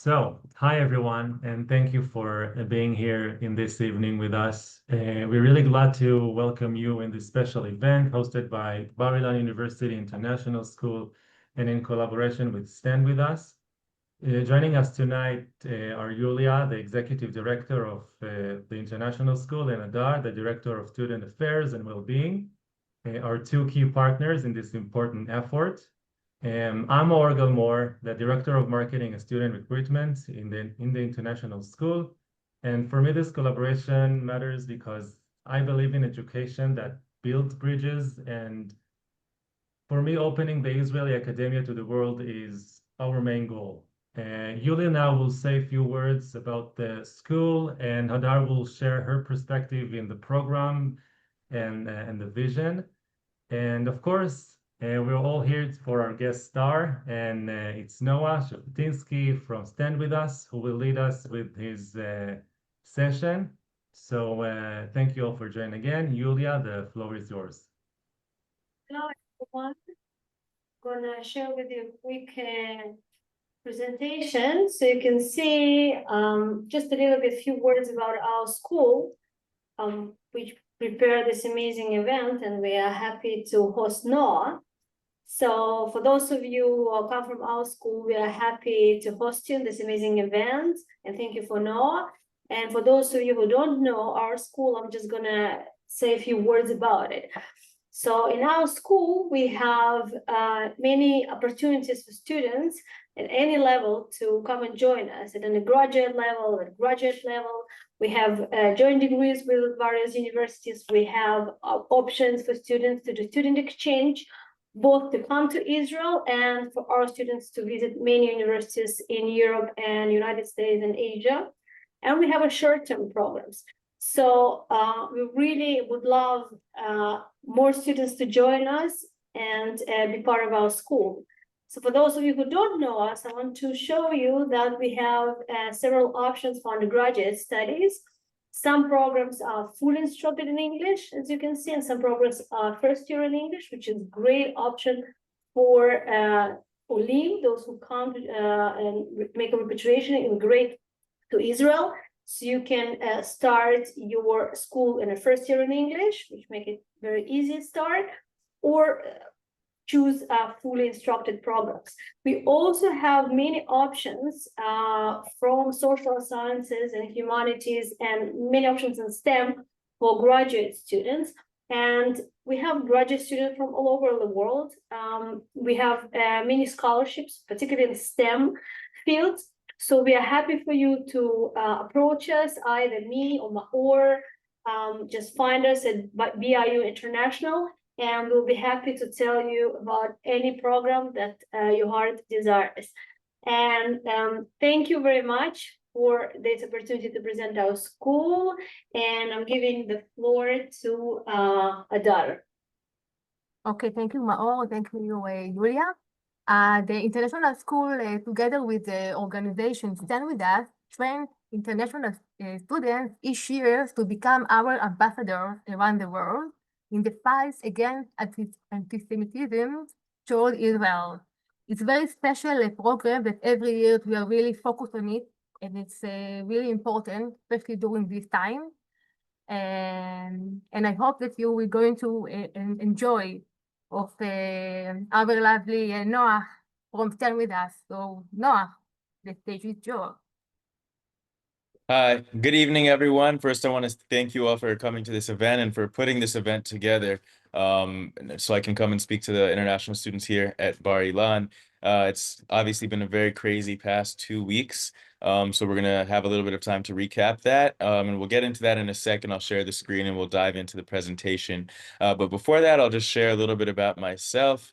Hi everyone, and thank you for being here in this evening with us. We're really glad to welcome you in this special event hosted by Bar-Ilan University International School and in collaboration with Stand With Us. Joining us tonight are Yulia, the Executive Director of the International School, and Adar, the Director of Student Affairs and Wellbeing, our two key partners in this important effort. I'm Orgal Moore, the Director of Marketing and Student Recruitment in the International School. And for me, this collaboration matters because I believe in education that builds bridges. And for me, opening the Israeli academia to the world is our main goal. Yulia now will say a few words about the school, and Hadar will share her perspective in the program and the vision. And of course, we're all here for our guest star, and it's Noah Shufutinsky from Stand With Us, who will lead us with his session. So thank you all for joining again. Yulia, the floor is yours. Hello, everyone. I'm gonna share with you a quick presentation so you can see just a little bit, few words about our school, which prepared this amazing event, and we are happy to host Noah. So for those of you who come from our school, we are happy to host you in this amazing event, and thank you for Noah. And for those of you who don't know our school, I'm just gonna say a few words about it. So in our school, we have many opportunities for students at any level to come and join us at an undergraduate level, at graduate level. We have joint degrees with various universities. We have options for students to do student exchange, both to come to Israel and for our students to visit many universities in Europe and United States and Asia. And we have a short-term programs. So we really would love more students to join us and be part of our school. So for those of you who don't know us, I want to show you that we have several options for undergraduate studies. Some programs are fully instructed in English, as you can see, and some programs are first year in English, which is a great option for Olim, those who come and make a repatriation, immigrate to Israel. So you can start your school in a first year in English, which make it very easy to start, or choose fully instructed programs. We also have many options from social sciences and humanities, and many options in STEM for graduate students. And we have graduate students from all over the world. We have many scholarships, particularly in STEM fields. So we are happy for you to approach us, either me or Maor. Just find us at BIU International, and we'll be happy to tell you about any program that your heart desires. And thank you very much for this opportunity to present our school. And I'm giving the floor to Adar. Okay, thank you, Maor. Thank you, Yulia. The international school, together with the organization Stand With Us, train international students each year to become our ambassadors around the world in the fight against anti-Semitism toward Israel. It's a very special program that every year we are really focused on it, and it's really important, especially during this time. And I hope that you are going to enjoy of our lovely Noah from Stand With Us. So Noah, the stage is yours. Hi, good evening, everyone. First, I want to thank you all for coming to this event and for putting this event together so I can come and speak to the international students here at Bar-Ilan. It's obviously been a very crazy past 2 weeks, so we're going to have a little bit of time to recap that, and we'll get into that in a second. I'll share the screen and we'll dive into the presentation. But before that, I'll just share a little bit about myself.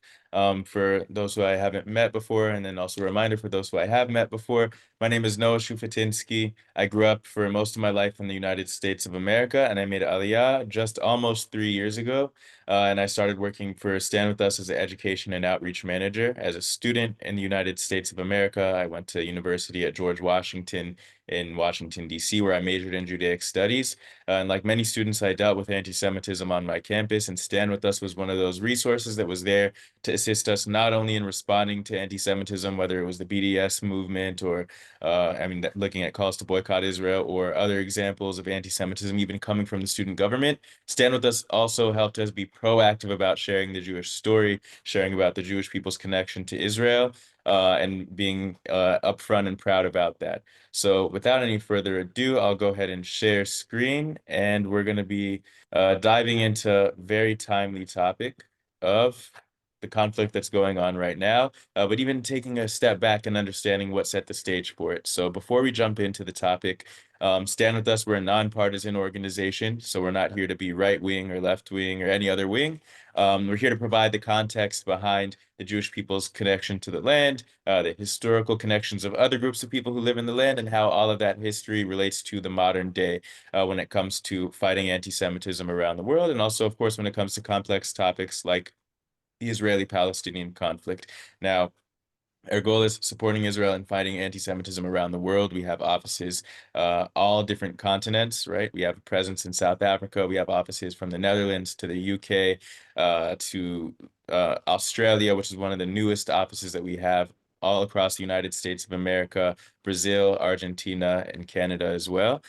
For those who I haven't met before, and then also a reminder for those who I have met before. My name is Noah Shufutinsky. I grew up for most of my life in the United States of America, and I made Aliyah just almost 3 years ago. and I started working for Stand With Us as an education and outreach manager. As a student in the United States of America, I went to university at George Washington in Washington, D.C., where I majored in Judaic studies. And like many students, I dealt with anti-Semitism on my campus, and Stand With Us was one of those resources that was there to assist us not only in responding to anti-Semitism, whether it was the BDS movement or, looking at calls to boycott Israel or other examples of anti-Semitism even coming from the student government. Stand With Us also helped us be proactive about sharing the Jewish story, sharing about the Jewish people's connection to Israel, and being upfront and proud about that. So without any further ado, I'll go ahead and share screen, and we're going to be diving into a very timely topic of the conflict that's going on right now, but even taking a step back and understanding what set the stage for it. So before we jump into the topic, Stand With Us, we're a nonpartisan organization, so we're not here to be right wing or left wing or any other wing. We're here to provide the context behind the Jewish people's connection to the land, the historical connections of other groups of people who live in the land, and how all of that history relates to the modern day when it comes to fighting anti-Semitism around the world, and also, of course, when it comes to complex topics like the Israeli-Palestinian conflict. Now, our goal is supporting Israel and fighting anti-Semitism around the world. We have offices all different continents, right? We have a presence in South Africa. We have offices from the Netherlands to the UK to Australia, which is one of the newest offices that we have all across the United States of America, Brazil, Argentina, and Canada as well.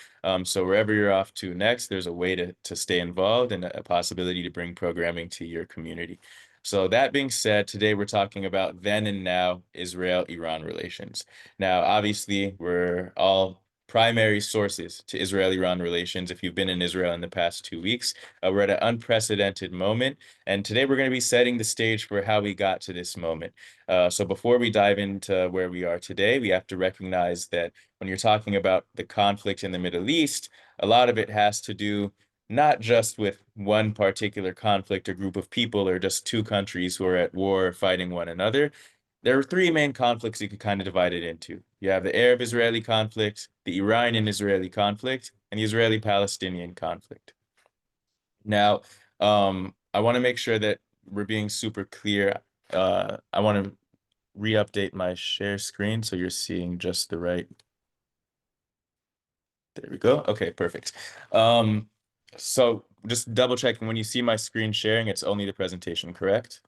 So wherever you're off to next, there's a way to stay involved and a possibility to bring programming to your community. So that being said, today we're talking about then and now Israel-Iran relations. Now, obviously, we're all primary sources to Israel-Iran relations. If you've been in Israel in the past 2 weeks, we're at an unprecedented moment. And today we're going to be setting the stage for how we got to this moment. So before we dive into where we are today, we have to recognize that when you're talking about the conflict in the Middle East, a lot of it has to do not just with one particular conflict or group of people or just two countries who are at war fighting one another. There are three main conflicts you could kind of divide it into. You have the Arab-Israeli conflict, the Iranian-Israeli conflict, and the Israeli-Palestinian conflict. Now, I want to make sure that we're being super clear. I want to re-update my share screen so you're seeing just the right. There we go. Okay, perfect. So just double checking, when you see my screen sharing, it's only the presentation, correct?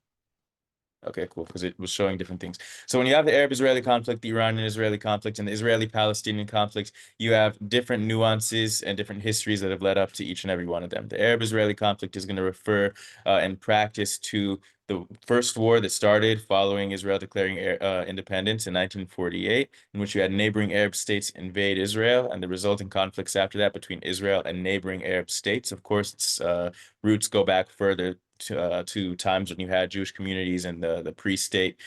Okay, cool, because it was showing different things. So when you have the Arab-Israeli conflict, the Iranian-Israeli conflict, and the Israeli-Palestinian conflict, you have different nuances and different histories that have led up to each and every one of them. The Arab-Israeli conflict is going to refer in practice to the first war that started following Israel declaring independence in 1948, in which you had neighboring Arab states invade Israel, and the resulting conflicts after that between Israel and neighboring Arab states. Of course, its roots go back further to times when you had Jewish communities and the pre-state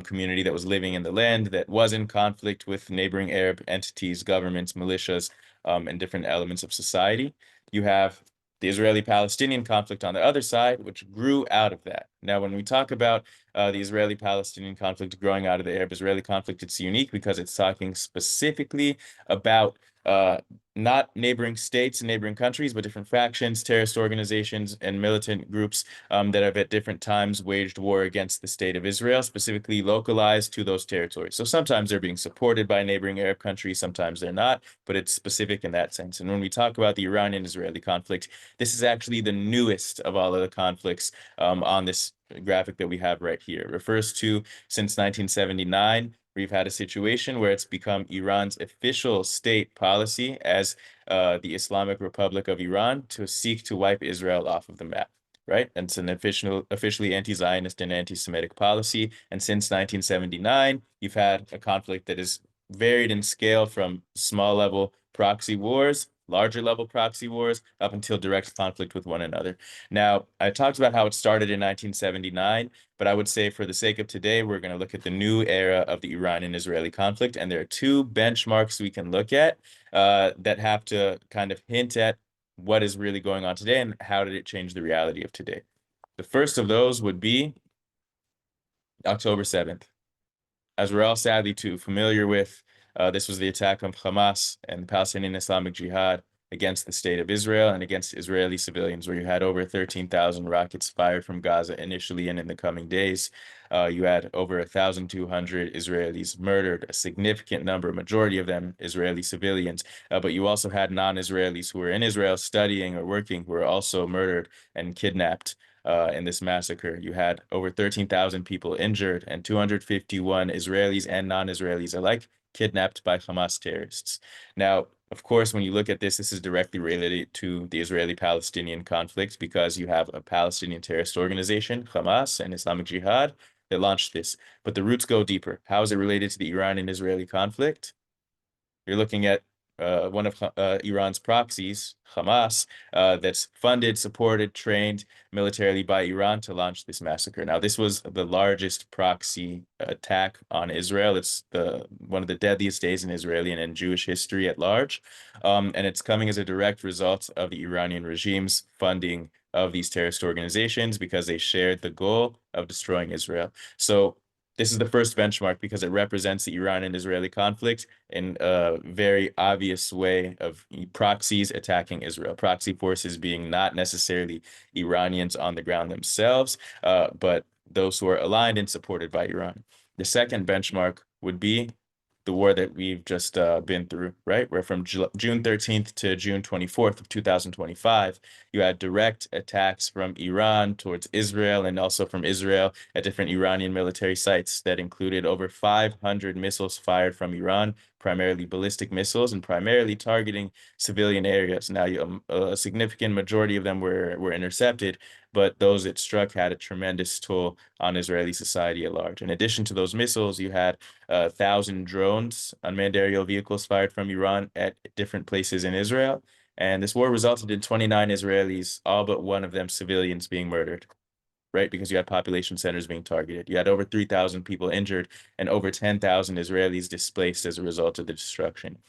community that was living in the land that was in conflict with neighboring Arab entities, governments, militias, and different elements of society. You have the Israeli-Palestinian conflict on the other side, which grew out of that. Now, when we talk about the Israeli-Palestinian conflict growing out of the Arab-Israeli conflict, it's unique because it's talking specifically about not neighboring states and neighboring countries, but different factions, terrorist organizations, and militant groups that have at different times waged war against the state of Israel, specifically localized to those territories. So sometimes they're being supported by neighboring Arab countries, sometimes they're not, but it's specific in that sense. And when we talk about the Iranian-Israeli conflict, this is actually the newest of all of the conflicts on this graphic that we have right here. It refers to since 1979. We've had a situation where it's become Iran's official state policy as the Islamic Republic of Iran to seek to wipe Israel off of the map, right? And it's an officially anti-Zionist and anti-Semitic policy. And since 1979, you've had a conflict that is varied in scale from small level proxy wars, larger level proxy wars, up until direct conflict with one another. Now, I talked about how it started in 1979, but I would say for the sake of today, we're going to look at the new era of the Iranian-Israeli conflict. And there are two benchmarks we can look at that have to kind of hint at what is really going on today and how did it change the reality of today. The first of those would be October 7th. As we're all sadly too familiar with, this was the attack on Hamas and the Palestinian Islamic Jihad against the state of Israel and against Israeli civilians, where you had over 13,000 rockets fired from Gaza initially and in the coming days. You had over 1,200 Israelis murdered, a significant number, majority of them Israeli civilians. But you also had non-Israelis who were in Israel studying or working who were also murdered and kidnapped. In this massacre, you had over 13,000 people injured and 251 Israelis and non-Israelis alike kidnapped by Hamas terrorists. Now, of course, when you look at this, this is directly related to the Israeli-Palestinian conflict because you have a Palestinian terrorist organization, Hamas and Islamic Jihad, that launched this. But the roots go deeper. How is it related to the Iran-Israeli conflict? You're looking at one of Iran's proxies, Hamas, that's funded, supported, trained militarily by Iran to launch this massacre. Now, this was the largest proxy attack on Israel. It's one of the deadliest days in Israeli and in Jewish history at large. And it's coming as a direct result of the Iranian regime's funding of these terrorist organizations because they shared the goal of destroying Israel. So this is the first benchmark because it represents the Iran and Israeli conflict in a very obvious way of proxies attacking Israel. Proxy forces being not necessarily Iranians on the ground themselves, but those who are aligned and supported by Iran. The second benchmark would be the war that we've just been through, right? Where from June 13th to June 24th of 2025, you had direct attacks from Iran towards Israel and also from Israel at different Iranian military sites that included over 500 missiles fired from Iran, primarily ballistic missiles and primarily targeting civilian areas. Now, a significant majority of them were intercepted, but those it struck had a tremendous toll on Israeli society at large. In addition to those missiles, you had 1,000 drones, unmanned aerial vehicles fired from Iran at different places in Israel. And this war resulted in 29 Israelis, all but one of them civilians, being murdered, right? Because you had population centers being targeted. You had over 3,000 people injured and over 10,000 Israelis displaced as a result of the destruction.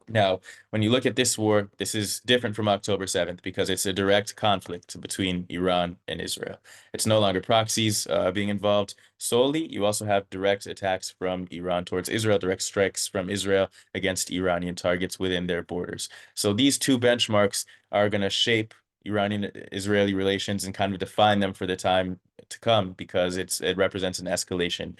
Now, when you look at this war, this is different from October 7th because it's a direct conflict between Iran and Israel. It's no longer proxies being involved solely. You also have direct attacks from Iran towards Israel, direct strikes from Israel against Iranian targets within their borders. So these two benchmarks are going to shape Iranian-Israeli relations and kind of define them for the time to come because it represents an escalation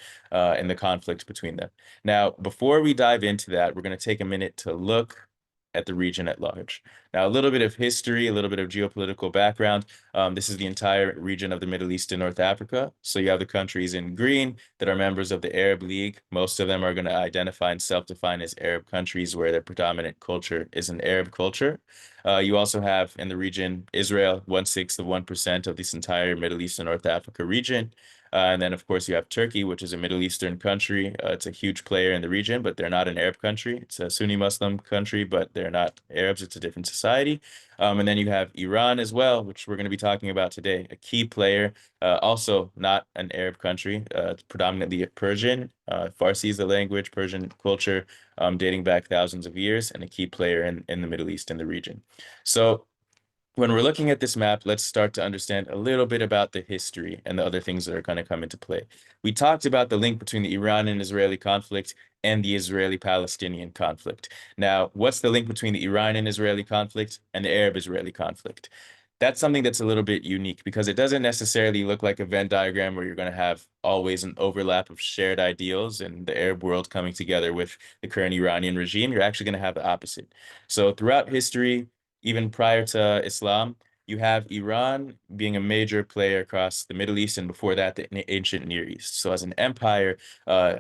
in the conflict between them. Now, before we dive into that, we're going to take a minute to look at the region at large. Now, a little bit of history, a little bit of geopolitical background. This is the entire region of the Middle East and North Africa. So you have the countries in green that are members of the Arab League. Most of them are going to identify and self-define as Arab countries where their predominant culture is an Arab culture. You also have in the region Israel, 1/6 of 1% of this entire Middle East and North Africa region. And then, of course, you have Turkey, which is a Middle Eastern country. It's a huge player in the region, but they're not an Arab country. It's a Sunni Muslim country, but they're not Arabs. It's a different society. And then you have Iran as well, which we're going to be talking about today, a key player, also not an Arab country, predominantly Persian. Farsi is the language, Persian culture, dating back thousands of years, and a key player in the Middle East and the region. So when we're looking at this map, let's start to understand a little bit about the history and the other things that are going to come into play. We talked about the link between the Iran and Israeli conflict and the Israeli-Palestinian conflict. Now, what's the link between the Iran and Israeli conflict and the Arab-Israeli conflict? That's something that's a little bit unique because it doesn't necessarily look like a Venn diagram where you're going to have always an overlap of shared ideals and the Arab world coming together with the current Iranian regime. You're actually going to have the opposite. So throughout history, even prior to Islam, you have Iran being a major player across the Middle East and before that, the ancient Near East. So as an empire,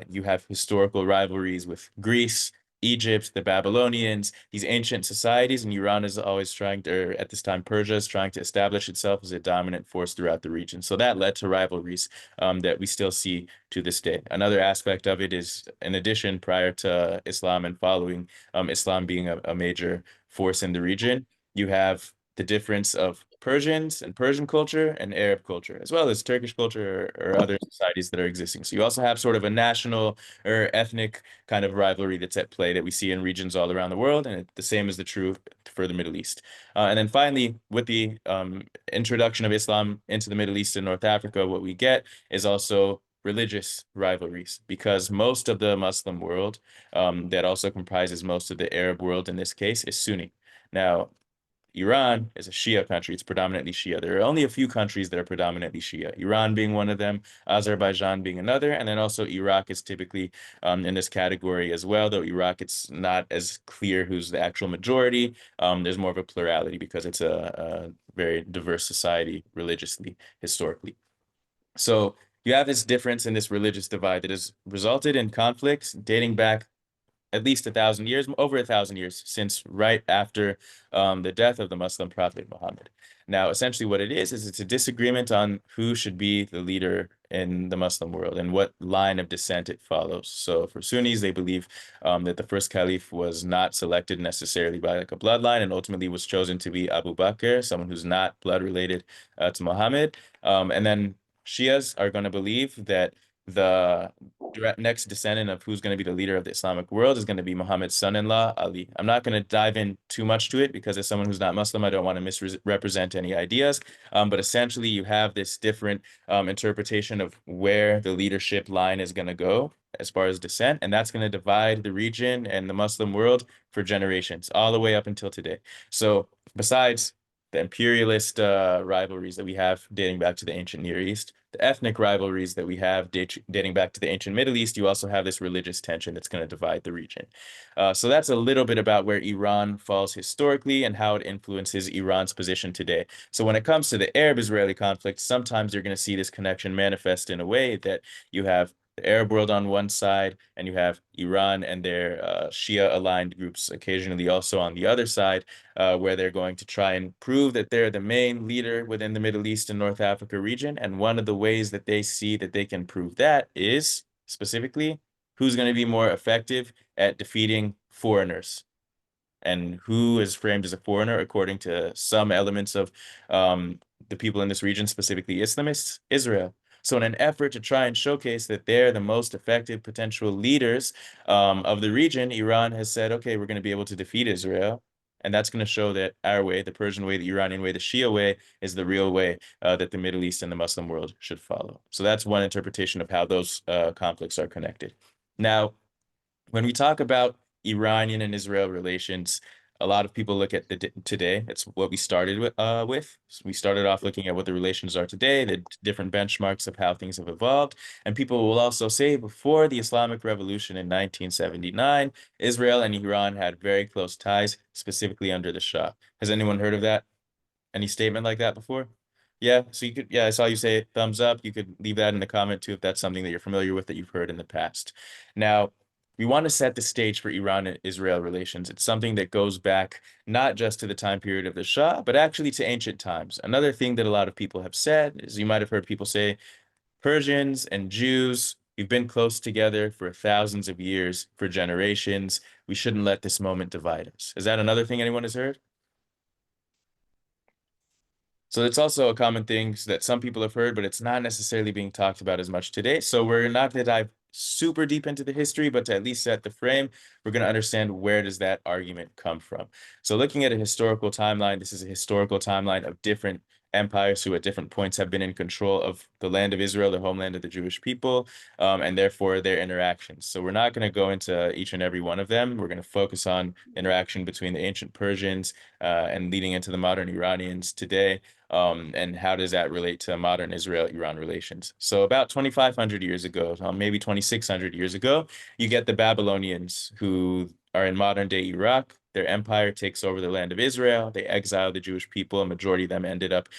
you have historical rivalries with Greece, Egypt, the Babylonians, these ancient societies, and Iran is always trying to, or at this time, Persia is trying to establish itself as a dominant force throughout the region. So that led to rivalries that we still see to this day. Another aspect of it is, in addition, prior to Islam and following Islam being a major force in the region, you have the difference of Persians and Persian culture and Arab culture, as well as Turkish culture or other societies that are existing. So you also have sort of a national or ethnic kind of rivalry that's at play that we see in regions all around the world, and the same is the true for the Middle East. And then finally, with the introduction of Islam into the Middle East and North Africa, what we get is also religious rivalries, because most of the Muslim world, that also comprises most of the Arab world in this case, is Sunni. Now, Iran is a Shia country. It's predominantly Shia. There are only a few countries that are predominantly Shia, Iran being one of them, Azerbaijan being another, and then also Iraq is typically in this category as well, though Iraq, it's not as clear who's the actual majority. There's more of a plurality because it's a very diverse society religiously, historically. So you have this difference in this religious divide that has resulted in conflicts dating back at least 1,000 years, over 1,000 years, since right after the death of the Muslim prophet Muhammad. Now, essentially what it is it's a disagreement on who should be the leader in the Muslim world and what line of descent it follows. So for Sunnis, they believe that the first caliph was not selected necessarily by like a bloodline and ultimately was chosen to be Abu Bakr, someone who's not blood related to Muhammad. And then Shias are going to believe that the next descendant of who's going to be the leader of the Islamic world is going to be Muhammad's son-in-law, Ali. I'm not going to dive in too much to it because as someone who's not Muslim, I don't want to misrepresent any ideas. But essentially, you have this different interpretation of where the leadership line is going to go as far as descent, and that's going to divide the region and the Muslim world for generations, all the way up until today. So besides the imperialist rivalries that we have dating back to the ancient Near East, the ethnic rivalries that we have dating back to the ancient Middle East, you also have this religious tension that's going to divide the region. So that's a little bit about where Iran falls historically and how it influences Iran's position today. So when it comes to the Arab-Israeli conflict, sometimes you're going to see this connection manifest in a way that you have the Arab world on one side, and you have Iran and their Shia-aligned groups occasionally also on the other side, where they're going to try and prove that they're the main leader within the Middle East and North Africa region. And one of the ways that they see that they can prove that is specifically who's going to be more effective at defeating foreigners. And who is framed as a foreigner, according to some elements of the people in this region, specifically Islamists, Israel. So in an effort to try and showcase that they're the most effective potential leaders of the region, Iran has said, okay, we're going to be able to defeat Israel. And that's going to show that our way, the Persian way, the Iranian way, the Shia way, is the real way that the Middle East and the Muslim world should follow. So that's one interpretation of how those conflicts are connected. Now, when we talk about Iranian and Israel relations, a lot of people look at today. It's what we started with. So we started off looking at what the relations are today, the different benchmarks of how things have evolved. And people will also say before the Islamic Revolution in 1979, Israel and Iran had very close ties, specifically under the Shah. Has anyone heard of that? Any statement like that before? Yeah, so you could, yeah, I saw you say thumbs up. You could leave that in the comment too if that's something that you're familiar with that you've heard in the past. Now, we want to set the stage for Iran and Israel relations. It's something that goes back not just to the time period of the Shah, but actually to ancient times. Another thing that a lot of people have said is you might have heard people say Persians and Jews, we've been close together for thousands of years, for generations. We shouldn't let this moment divide us. Is that another thing anyone has heard? So it's also a common thing that some people have heard, but it's not necessarily being talked about as much today. So we're not going to dive super deep into the history, but to at least set the frame, we're going to understand where does that argument come from. So looking at a historical timeline, this is a historical timeline of different empires who at different points have been in control of the land of Israel, the homeland of the Jewish people, and therefore their interactions. So we're not going to go into each and every one of them. We're going to focus on interaction between the ancient Persians and leading into the modern Iranians today. And how does that relate to modern Israel-Iran relations? So about 2,500 years ago, maybe 2,600 years ago, you get the Babylonians who are in modern-day Iraq. Their empire takes over the land of Israel. They exile the Jewish people. A majority of them ended up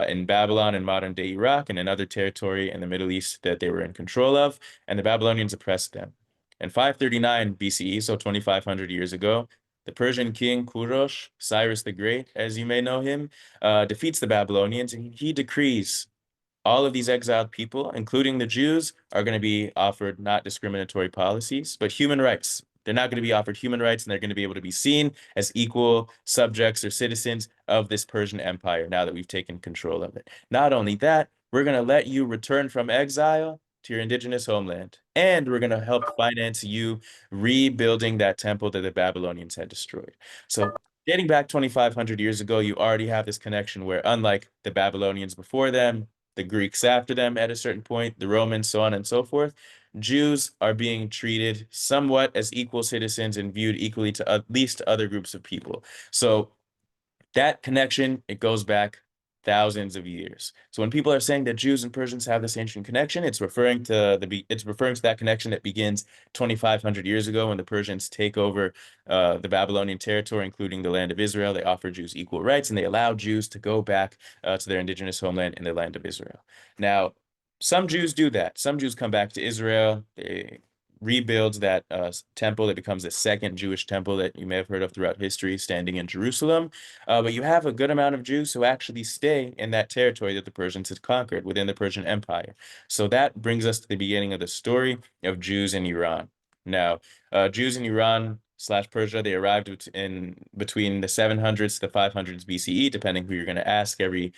in Babylon in modern-day Iraq and another territory in the Middle East that they were in control of, and the Babylonians oppressed them. In 539 BCE, so 2,500 years ago, the Persian king Kurosh, Cyrus the Great, as you may know him, defeats the Babylonians, and he decrees all of these exiled people, including the Jews, are going to be offered not discriminatory policies, but human rights. They're not going to be offered human rights, and they're going to be able to be seen as equal subjects or citizens of this Persian Empire now that we've taken control of it. Not only that, we're going to let you return from exile to your indigenous homeland, and we're going to help finance you rebuilding that temple that the Babylonians had destroyed. So dating back 2,500 years ago, you already have this connection where, unlike the Babylonians before them, the Greeks after them at a certain point, the Romans, so on and so forth, Jews are being treated somewhat as equal citizens and viewed equally to at least other groups of people. So that connection, it goes back thousands of years. So when people are saying that Jews and Persians have this ancient connection, it's referring to that connection that begins 2,500 years ago when the Persians take over the Babylonian territory, including the land of Israel. They offer Jews equal rights, and they allow Jews to go back to their indigenous homeland in the land of Israel. Now, some Jews do that. Some Jews come back to Israel. They rebuilds that temple. It becomes the second Jewish temple that you may have heard of throughout history, standing in Jerusalem. But you have a good amount of Jews who actually stay in that territory that the Persians had conquered within the Persian Empire. So that brings us to the beginning of the story of Jews in Iran. Now, Jews in Iran / Persia, they arrived in between the 700s to the 500s BCE, depending who you're going to ask. Every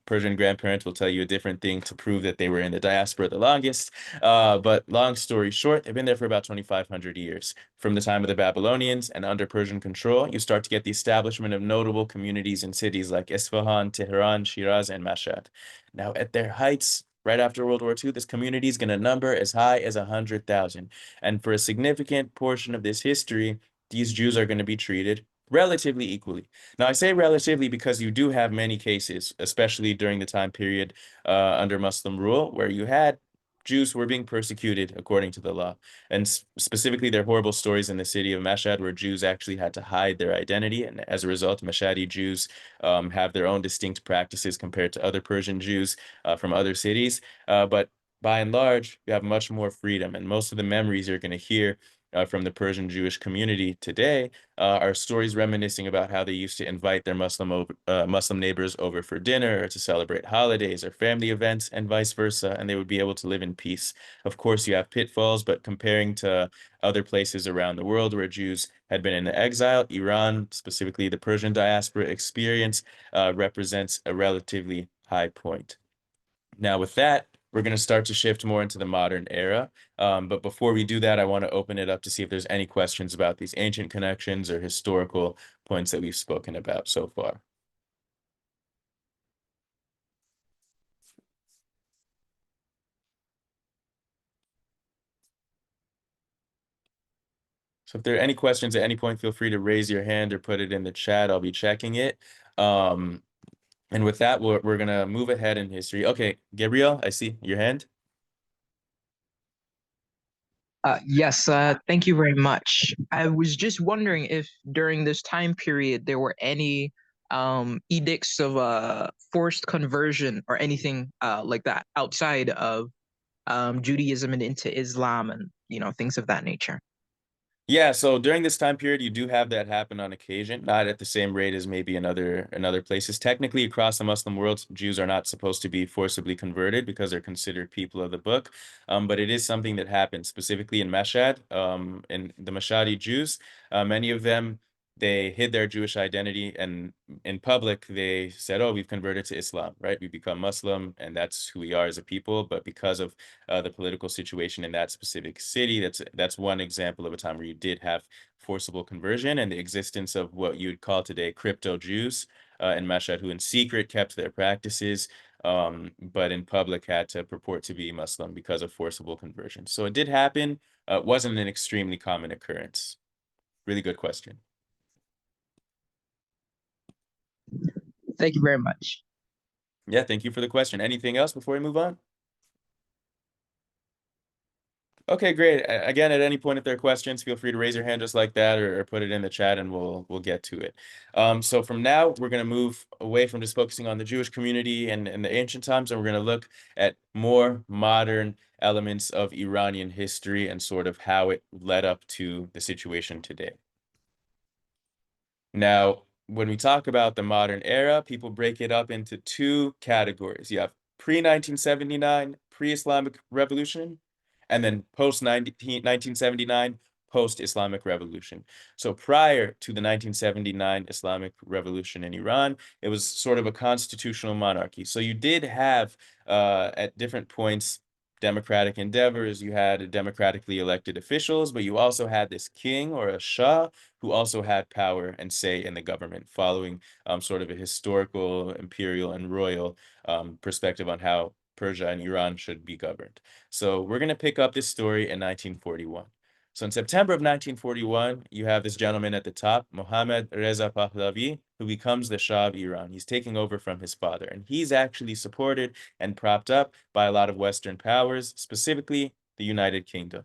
Persian grandparent will tell you a different thing to prove that they were in the diaspora the longest. But long story short, they've been there for about 2,500 years. From the time of the Babylonians and under Persian control, you start to get the establishment of notable communities in cities like Isfahan, Tehran, Shiraz, and Mashhad. Now, at their heights, right after World War II, this community is going to number as high as 100,000. And for a significant portion of this history, these Jews are going to be treated relatively equally. Now, I say relatively because you do have many cases, especially during the time period under Muslim rule, where you had Jews who were being persecuted according to the law. And specifically, there are horrible stories in the city of Mashhad where Jews actually had to hide their identity. And as a result, Mashhadi Jews have their own distinct practices compared to other Persian Jews from other cities. But by and large, you have much more freedom. And most of the memories you're going to hear from the Persian Jewish community today are stories reminiscing about how they used to invite their Muslim neighbors over for dinner or to celebrate holidays or family events and vice versa, and they would be able to live in peace. Of course, you have pitfalls, but comparing to other places around the world where Jews had been in exile, Iran, specifically the Persian diaspora experience, represents a relatively high point. Now, with that, we're going to start to shift more into the modern era. But before we do that, I want to open it up to see if there's any questions about these ancient connections or historical points that we've spoken about so far. So if there are any questions at any point, feel free to raise your hand or put it in the chat. I'll be checking it. And with that, we're going to move ahead in history. Okay, Gabriel, I see your hand. Yes, thank you very much. I was just wondering if during this time period there were any edicts of forced conversion or anything like that outside of Judaism and into Islam and things of that nature. Yeah, so during this time period, you do have that happen on occasion, not at the same rate as maybe in other places. Technically, across the Muslim world, Jews are not supposed to be forcibly converted because they're considered people of the book. But it is something that happens, specifically in Mashhad, in the Mashhadi Jews. Many of them, they hid their Jewish identity, and in public, they said, oh, we've converted to Islam, right? We become Muslim, and that's who we are as a people. But because of the political situation in that specific city, that's one example of a time where you did have forcible conversion and the existence of what you would call today crypto Jews in Mashhad, who in secret kept their practices, but in public had to purport to be Muslim because of forcible conversion. So it did happen. It wasn't an extremely common occurrence. Really good question. Thank you very much. Yeah, thank you for the question. Anything else before we move on? Okay, great. Again, at any point if there are questions, feel free to raise your hand just like that or put it in the chat and we'll get to it. So from now, we're going to move away from just focusing on the Jewish community and the ancient times, and we're going to look at more modern elements of Iranian history and sort of how it led up to the situation today. Now, when we talk about the modern era, people break it up into two categories. You have pre-1979, pre-Islamic Revolution, and then post-1979, post-Islamic Revolution. So prior to the 1979 Islamic Revolution in Iran, it was sort of a constitutional monarchy. So you did have, at different points, democratic endeavors, you had democratically elected officials, but you also had this king or a shah who also had power and say in the government, following sort of a historical, imperial, and royal perspective on how Persia and Iran should be governed. So we're going to pick up this story in 1941. So in September of 1941, you have this gentleman at the top, Mohammad Reza Pahlavi, who becomes the Shah of Iran. He's taking over from his father, and he's actually supported and propped up by a lot of Western powers, specifically the United Kingdom.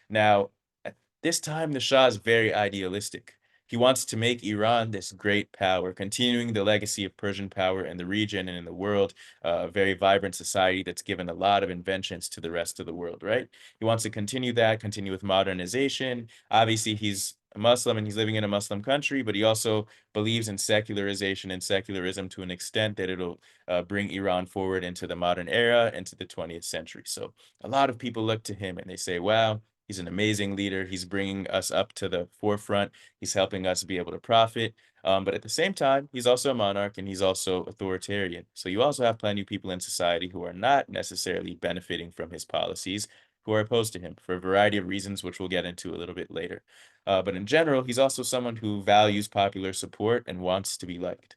Now, at this time, the Shah is very idealistic. He wants to make Iran this great power, continuing the legacy of Persian power in the region and in the world, a very vibrant society that's given a lot of inventions to the rest of the world, right? He wants to continue that, continue with modernization. Obviously, he's a Muslim and he's living in a Muslim country, but he also believes in secularization and secularism to an extent that it'll bring Iran forward into the modern era, into the 20th century. So a lot of people look to him and they say, wow, he's an amazing leader. He's bringing us up to the forefront. He's helping us be able to profit. But at the same time, he's also a monarch and he's also authoritarian. So you also have plenty of people in society who are not necessarily benefiting from his policies, who are opposed to him for a variety of reasons, which we'll get into a little bit later. But in general, he's also someone who values popular support and wants to be liked.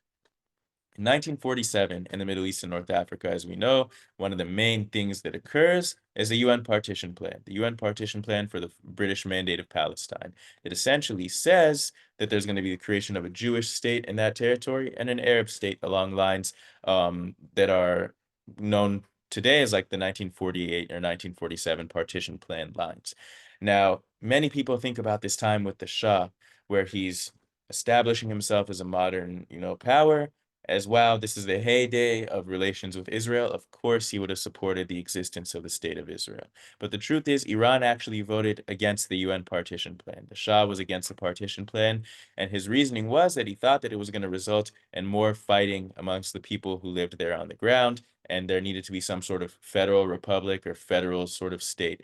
In 1947, in the Middle East and North Africa, as we know, one of the main things that occurs is the UN partition plan, the UN partition plan for the British Mandate of Palestine. It essentially says that there's going to be the creation of a Jewish state in that territory and an Arab state along lines that are known today as like the 1948 or 1947 partition plan lines. Now, many people think about this time with the Shah, where he's establishing himself as a modern, power, as well. This is the heyday of relations with Israel. Of course, he would have supported the existence of the state of Israel. But the truth is, Iran actually voted against the UN partition plan. The Shah was against the partition plan, and his reasoning was that he thought that it was going to result in more fighting amongst the people who lived there on the ground, and there needed to be some sort of federal republic or federal sort of state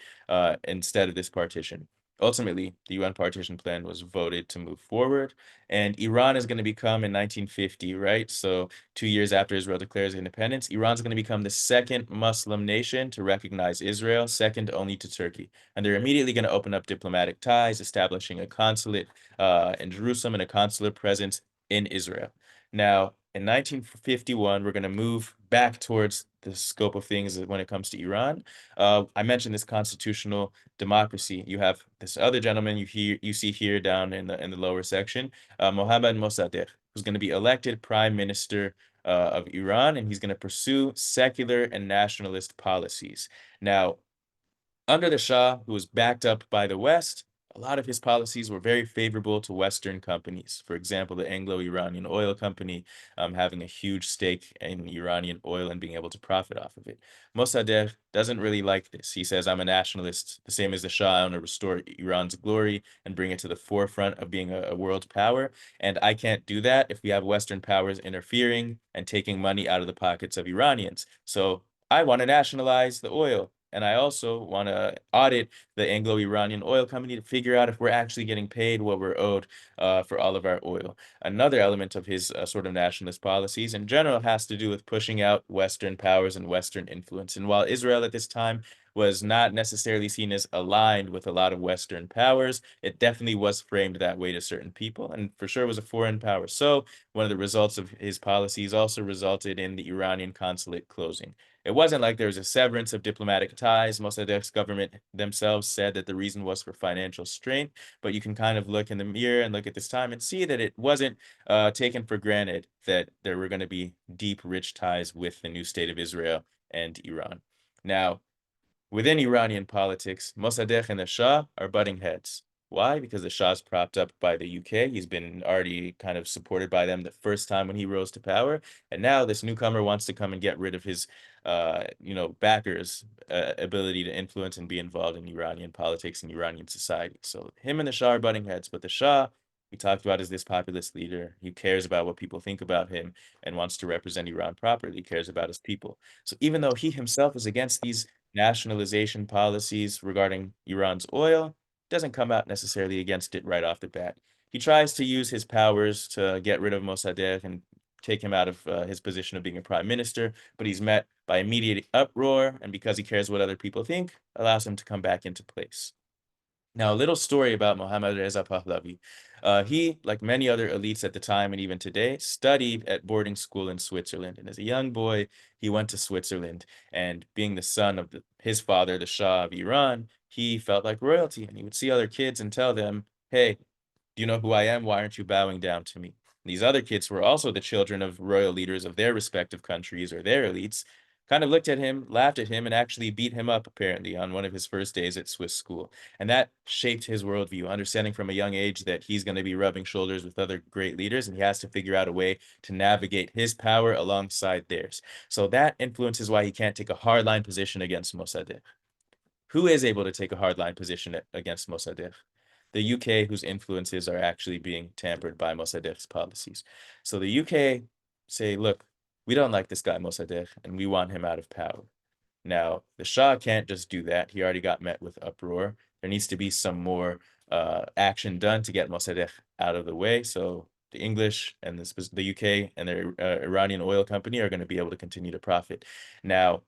instead of this partition. Ultimately, the UN partition plan was voted to move forward, and Iran is going to become in 1950, right? So 2 years after Israel declares independence, Iran's going to become the second Muslim nation to recognize Israel, second only to Turkey. And they're immediately going to open up diplomatic ties, establishing a consulate in Jerusalem and a consular presence in Israel. Now, in 1951, we're going to move back towards the scope of things when it comes to Iran. I mentioned this constitutional democracy. You have this other gentleman you see here down in the lower section, Mohammad Mossadegh, who's going to be elected prime minister of Iran, and he's going to pursue secular and nationalist policies. Now, under the Shah, who was backed up by the West, a lot of his policies were very favorable to Western companies. For example, the Anglo-Iranian Oil Company having a huge stake in Iranian oil and being able to profit off of it. Mossadegh doesn't really like this. He says, I'm a nationalist, the same as the Shah. I want to restore Iran's glory and bring it to the forefront of being a world power. And I can't do that if we have Western powers interfering and taking money out of the pockets of Iranians. So I want to nationalize the oil. And I also want to audit the Anglo-Iranian Oil Company to figure out if we're actually getting paid what we're owed for all of our oil. Another element of his sort of nationalist policies in general has to do with pushing out Western powers and Western influence. And while Israel at this time was not necessarily seen as aligned with a lot of Western powers, it definitely was framed that way to certain people, and for sure was a foreign power. So one of the results of his policies also resulted in the Iranian consulate closing. It wasn't like there was a severance of diplomatic ties. Mossadegh's government themselves said that the reason was for financial strain, but you can kind of look in the mirror and look at this time and see that it wasn't taken for granted that there were going to be deep, rich ties with the new state of Israel and Iran. Now, within Iranian politics, Mossadegh and the Shah are butting heads. Why? Because the Shah's propped up by the UK. He's been already kind of supported by them the first time when he rose to power. And now this newcomer wants to come and get rid of his, backers' ability to influence and be involved in Iranian politics and Iranian society. So him and the Shah are butting heads. But the Shah, we talked about, as this populist leader. He cares about what people think about him and wants to represent Iran properly. He cares about his people. So even though he himself is against these nationalization policies regarding Iran's oil, doesn't come out necessarily against it right off the bat. He tries to use his powers to get rid of Mossadegh and take him out of his position of being a prime minister, but he's met by immediate uproar, and because he cares what other people think, allows him to come back into place. Now, a little story about Mohammad Reza Pahlavi. He, like many other elites at the time and even today, studied at boarding school in Switzerland. And as a young boy, he went to Switzerland. And being the son of his father, the Shah of Iran, he felt like royalty. And he would see other kids and tell them, hey, do you know who I am? Why aren't you bowing down to me? These other kids were also the children of royal leaders of their respective countries or their elites, kind of looked at him, laughed at him, and actually beat him up, apparently, on one of his first days at Swiss school. And that shaped his worldview, understanding from a young age that he's going to be rubbing shoulders with other great leaders, and he has to figure out a way to navigate his power alongside theirs. So that influences why he can't take a hardline position against Mossadegh. Who is able to take a hardline position against Mossadegh? The UK, whose influences are actually being tampered by Mossadegh's policies. So the UK say, look, we don't like this guy Mossadegh, and we want him out of power. Now, the Shah can't just do that. He already got met with uproar. There needs to be some more action done to get Mossadegh out of the way. So the English and the UK and their Iranian oil company are going to be able to continue to profit. Now,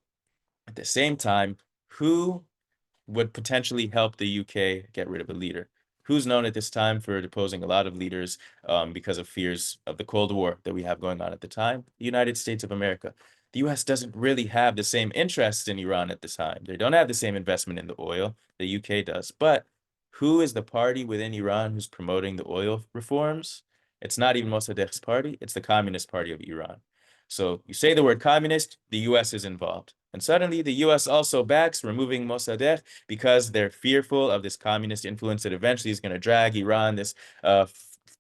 at the same time, who would potentially help the UK get rid of a leader? Who's known at this time for deposing a lot of leaders because of fears of the Cold War that we have going on at the time? The United States of America. The US doesn't really have the same interest in Iran at the time. They don't have the same investment in the oil. The UK does. But who is the party within Iran who's promoting the oil reforms? It's not even Mossadegh's party. It's the Communist Party of Iran. So you say the word communist, the US is involved. And suddenly the US also backs removing Mossadegh because they're fearful of this communist influence that eventually is going to drag Iran, this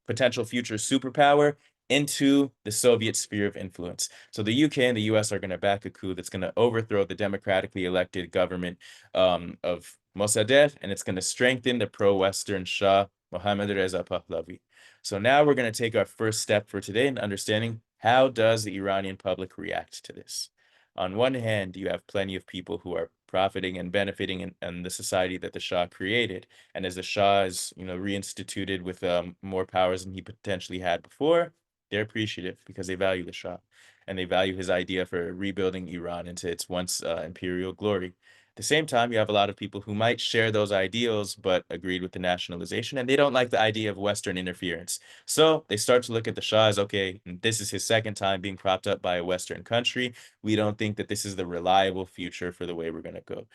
potential future superpower, into the Soviet sphere of influence. So the UK and the US are going to back a coup that's going to overthrow the democratically elected government of Mossadegh, and it's going to strengthen the pro-Western Shah, Mohammad Reza Pahlavi. So now we're going to take our first step for today in understanding how does the Iranian public react to this. On one hand, you have plenty of people who are profiting and benefiting in the society that the Shah created. And as the Shah is, reinstituted with more powers than he potentially had before, they're appreciative because they value the Shah and they value his idea for rebuilding Iran into its once imperial glory. At the same time, you have a lot of people who might share those ideals but agreed with the nationalization, and they don't like the idea of Western interference. So they start to look at the Shah as, okay, this is his second time being propped up by a Western country. We don't think that this is the reliable future for the way we're going to go.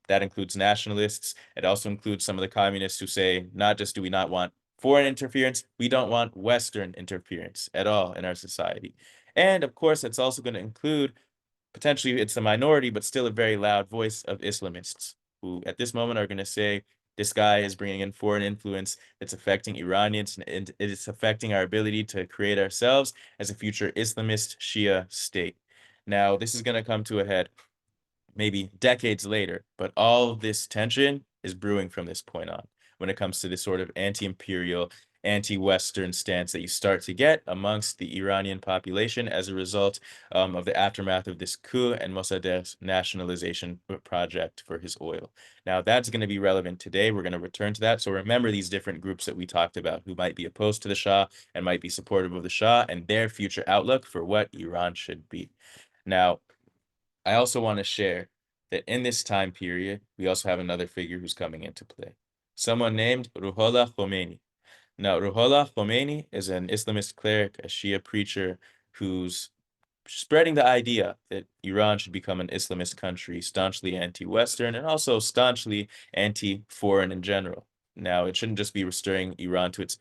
That includes nationalists. It also includes some of the communists who say, not just do we not want foreign interference, we don't want Western interference at all in our society. And of course, it's also going to include, potentially it's a minority, but still a very loud voice of Islamists who at this moment are going to say, this guy is bringing in foreign influence that's affecting Iranians, and it is affecting our ability to create ourselves as a future Islamist Shia state. Now, this is going to come to a head maybe decades later, but all of this tension is brewing from this point on when it comes to this sort of anti-imperial, anti-Western stance that you start to get amongst the Iranian population as a result of the aftermath of this coup and Mossadegh's nationalization project for his oil. Now, that's going to be relevant today. We're going to return to that. So remember these different groups that we talked about who might be opposed to the Shah and might be supportive of the Shah and their future outlook for what Iran should be. Now, I also want to share that in this time period, we also have another figure who's coming into play. Someone named Ruhollah Khomeini. Now, Ruhollah Khomeini is an Islamist cleric, a Shia preacher who's spreading the idea that Iran should become an Islamist country, staunchly anti-Western and also staunchly anti-foreign in general. Now, it shouldn't just be restoring Iran to its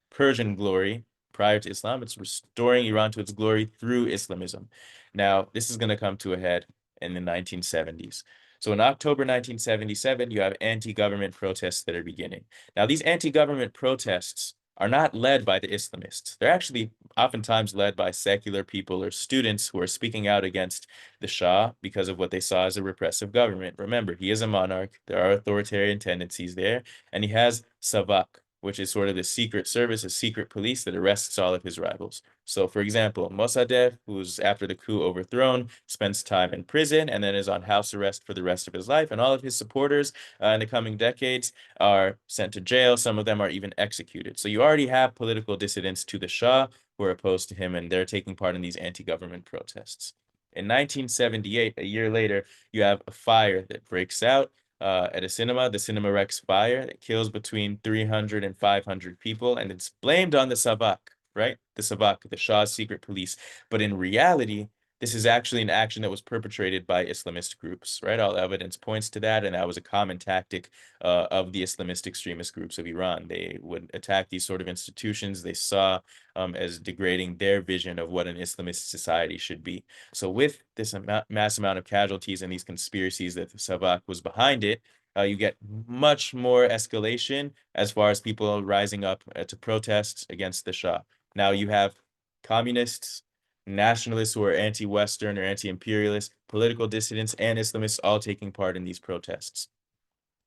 Persian glory prior to Islam, it's restoring Iran to its glory through Islamism. Now, this is going to come to a head in the 1970s. So in October 1977, you have anti-government protests that are beginning. Now, these anti-government protests are not led by the Islamists. They're actually oftentimes led by secular people or students who are speaking out against the Shah because of what they saw as a repressive government. Remember, he is a monarch. There are authoritarian tendencies there, and he has Savak, which is sort of the secret service, a secret police that arrests all of his rivals. So, for example, Mossadegh, who's after the coup overthrown, spends time in prison and then is on house arrest for the rest of his life. And all of his supporters in the coming decades are sent to jail. Some of them are even executed. So you already have political dissidents to the Shah who are opposed to him, and they're taking part in these anti-government protests. In 1978, a year later, you have a fire that breaks out at a cinema, the Cinema Rex fire, that kills between 300 and 500 people, and it's blamed on the Savak, right? The Savak, the Shah's secret police. But in reality, this is actually an action that was perpetrated by Islamist groups, right? All evidence points to that, and that was a common tactic of the Islamist extremist groups of Iran. They would attack these sort of institutions they saw as degrading their vision of what an Islamist society should be. So with this mass amount of casualties and these conspiracies that the Savak was behind it, you get much more escalation as far as people rising up to protest against the Shah. Now you have communists, nationalists who are anti-Western or anti-imperialist, political dissidents, and Islamists all taking part in these protests.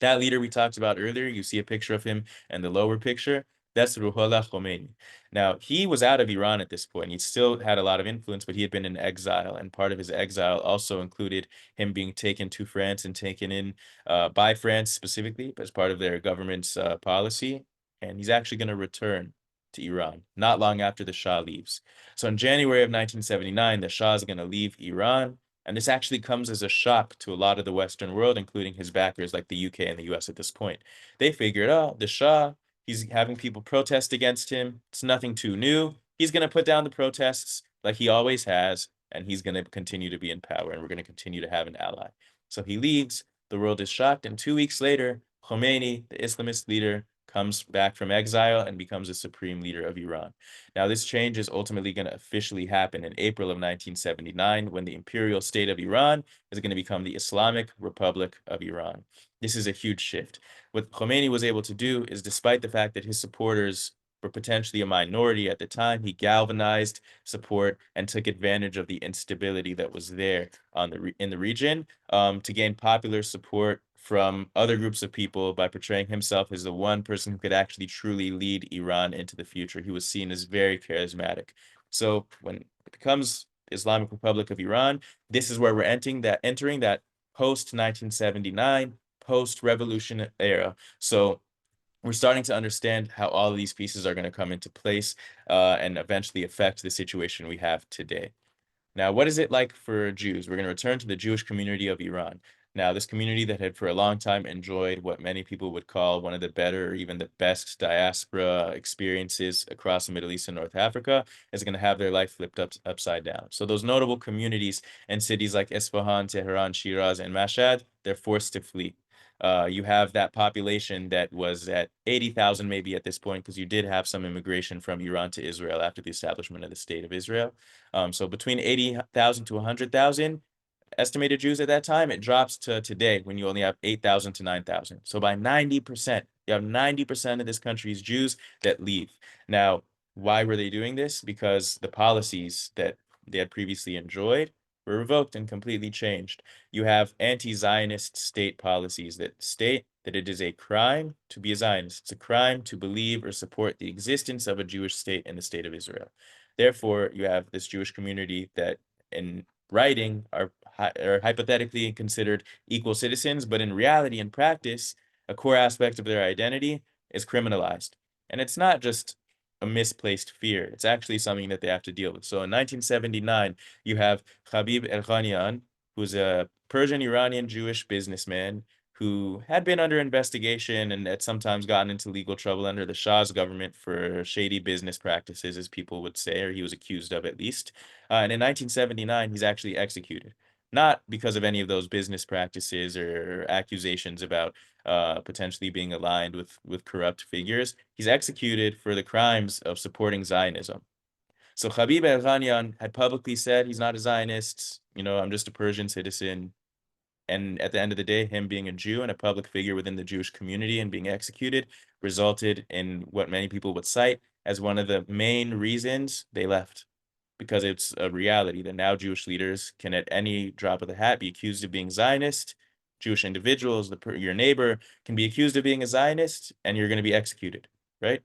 That leader we talked about earlier, you see a picture of him and the lower picture, that's Ruhollah Khomeini. Now, he was out of Iran at this point. He still had a lot of influence, but he had been in exile, and part of his exile also included him being taken to France and taken in by France specifically as part of their government's policy, and he's actually going to return to Iran not long after the Shah leaves. So in January of 1979, the Shah is going to leave Iran, and this actually comes as a shock to a lot of the Western world, including his backers like the UK and the US at this point. They figured, oh, the Shah, he's having people protest against him. It's nothing too new. He's going to put down the protests like he always has, and he's going to continue to be in power, and we're going to continue to have an ally. So he leaves. The world is shocked, and 2 weeks later, Khomeini, the Islamist leader, comes back from exile and becomes a supreme leader of Iran. Now, this change is ultimately going to officially happen in April of 1979 when the imperial state of Iran is going to become the Islamic Republic of Iran. This is a huge shift. What Khomeini was able to do is, despite the fact that his supporters were potentially a minority at the time, he galvanized support and took advantage of the instability that was there in the region to gain popular support from other groups of people by portraying himself as the one person who could actually truly lead Iran into the future. He was seen as very charismatic. So when it becomes Islamic Republic of Iran, this is where we're entering that post-1979, post-revolution era. So we're starting to understand how all of these pieces are going to come into place and eventually affect the situation we have today. Now, what is it like for Jews? We're going to return to the Jewish community of Iran. Now, this community that had for a long time enjoyed what many people would call one of the better or even the best diaspora experiences across the Middle East and North Africa is going to have their life flipped upside down. So those notable communities in cities like Isfahan, Tehran, Shiraz, and Mashhad, they're forced to flee. You have that population that was at 80,000 maybe at this point, because you did have some immigration from Iran to Israel after the establishment of the State of Israel. So between 80,000 to 100,000 estimated Jews at that time, it drops to today when you only have 8,000 to 9,000. So by 90%, you have 90% of this country's Jews that leave. Now, why were they doing this? Because the policies that they had previously enjoyed were revoked and completely changed. You have anti-Zionist state policies that state that it is a crime to be a Zionist. It's a crime to believe or support the existence of a Jewish state in the state of Israel. Therefore, you have this Jewish community that in writing are hypothetically considered equal citizens, but in reality and practice, a core aspect of their identity is criminalized. And it's not just a misplaced fear. It's actually something that they have to deal with. So in 1979, you have Habib Erghanian, who's a Persian-Iranian Jewish businessman who had been under investigation and had sometimes gotten into legal trouble under the Shah's government for shady business practices, as people would say, or he was accused of at least. And in 1979, he's actually executed, not because of any of those business practices or accusations about potentially being aligned with corrupt figures. He's executed for the crimes of supporting Zionism. So Habib Erghanian had publicly said he's not a Zionist, I'm just a Persian citizen. And at the end of the day, him being a Jew and a public figure within the Jewish community and being executed resulted in what many people would cite as one of the main reasons they left. Because it's a reality that now Jewish leaders can at any drop of the hat be accused of being Zionist. Jewish individuals, your neighbor, can be accused of being a Zionist, and you're going to be executed, right?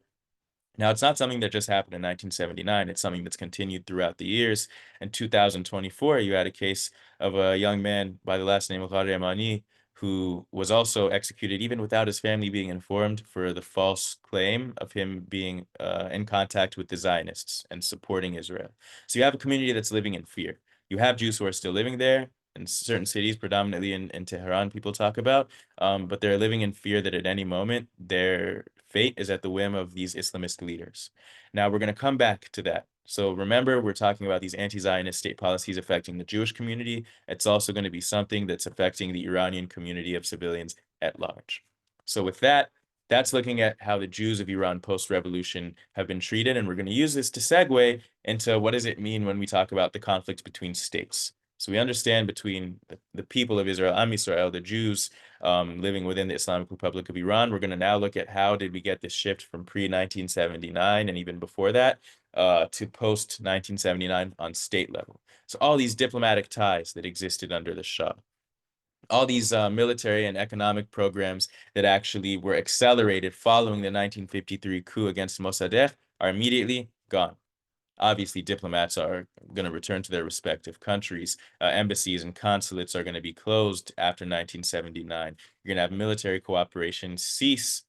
Now, it's not something that just happened in 1979. It's something that's continued throughout the years. In 2024, you had a case of a young man by the last name of Ghar-Emani, who was also executed even without his family being informed for the false claim of him being in contact with the Zionists and supporting Israel. So you have a community that's living in fear. You have Jews who are still living there in certain cities, predominantly in Tehran, people talk about, but they're living in fear that at any moment their fate is at the whim of these Islamist leaders. Now, we're going to come back to that. So remember, we're talking about these anti-Zionist state policies affecting the Jewish community. It's also going to be something that's affecting the Iranian community of civilians at large. So with that, that's looking at how the Jews of Iran post-revolution have been treated. And we're going to use this to segue into what does it mean when we talk about the conflict between states. So we understand between the people of Israel, Am Yisrael, the Jews living within the Islamic Republic of Iran. We're going to now look at how did we get this shift from pre-1979 and even before that to post-1979 on state level. So all these diplomatic ties that existed under the Shah, all these military and economic programs that actually were accelerated following the 1953 coup against Mossadegh are immediately gone. Obviously, diplomats are going to return to their respective countries. Embassies and consulates are going to be closed after 1979. You're going to have military cooperation cease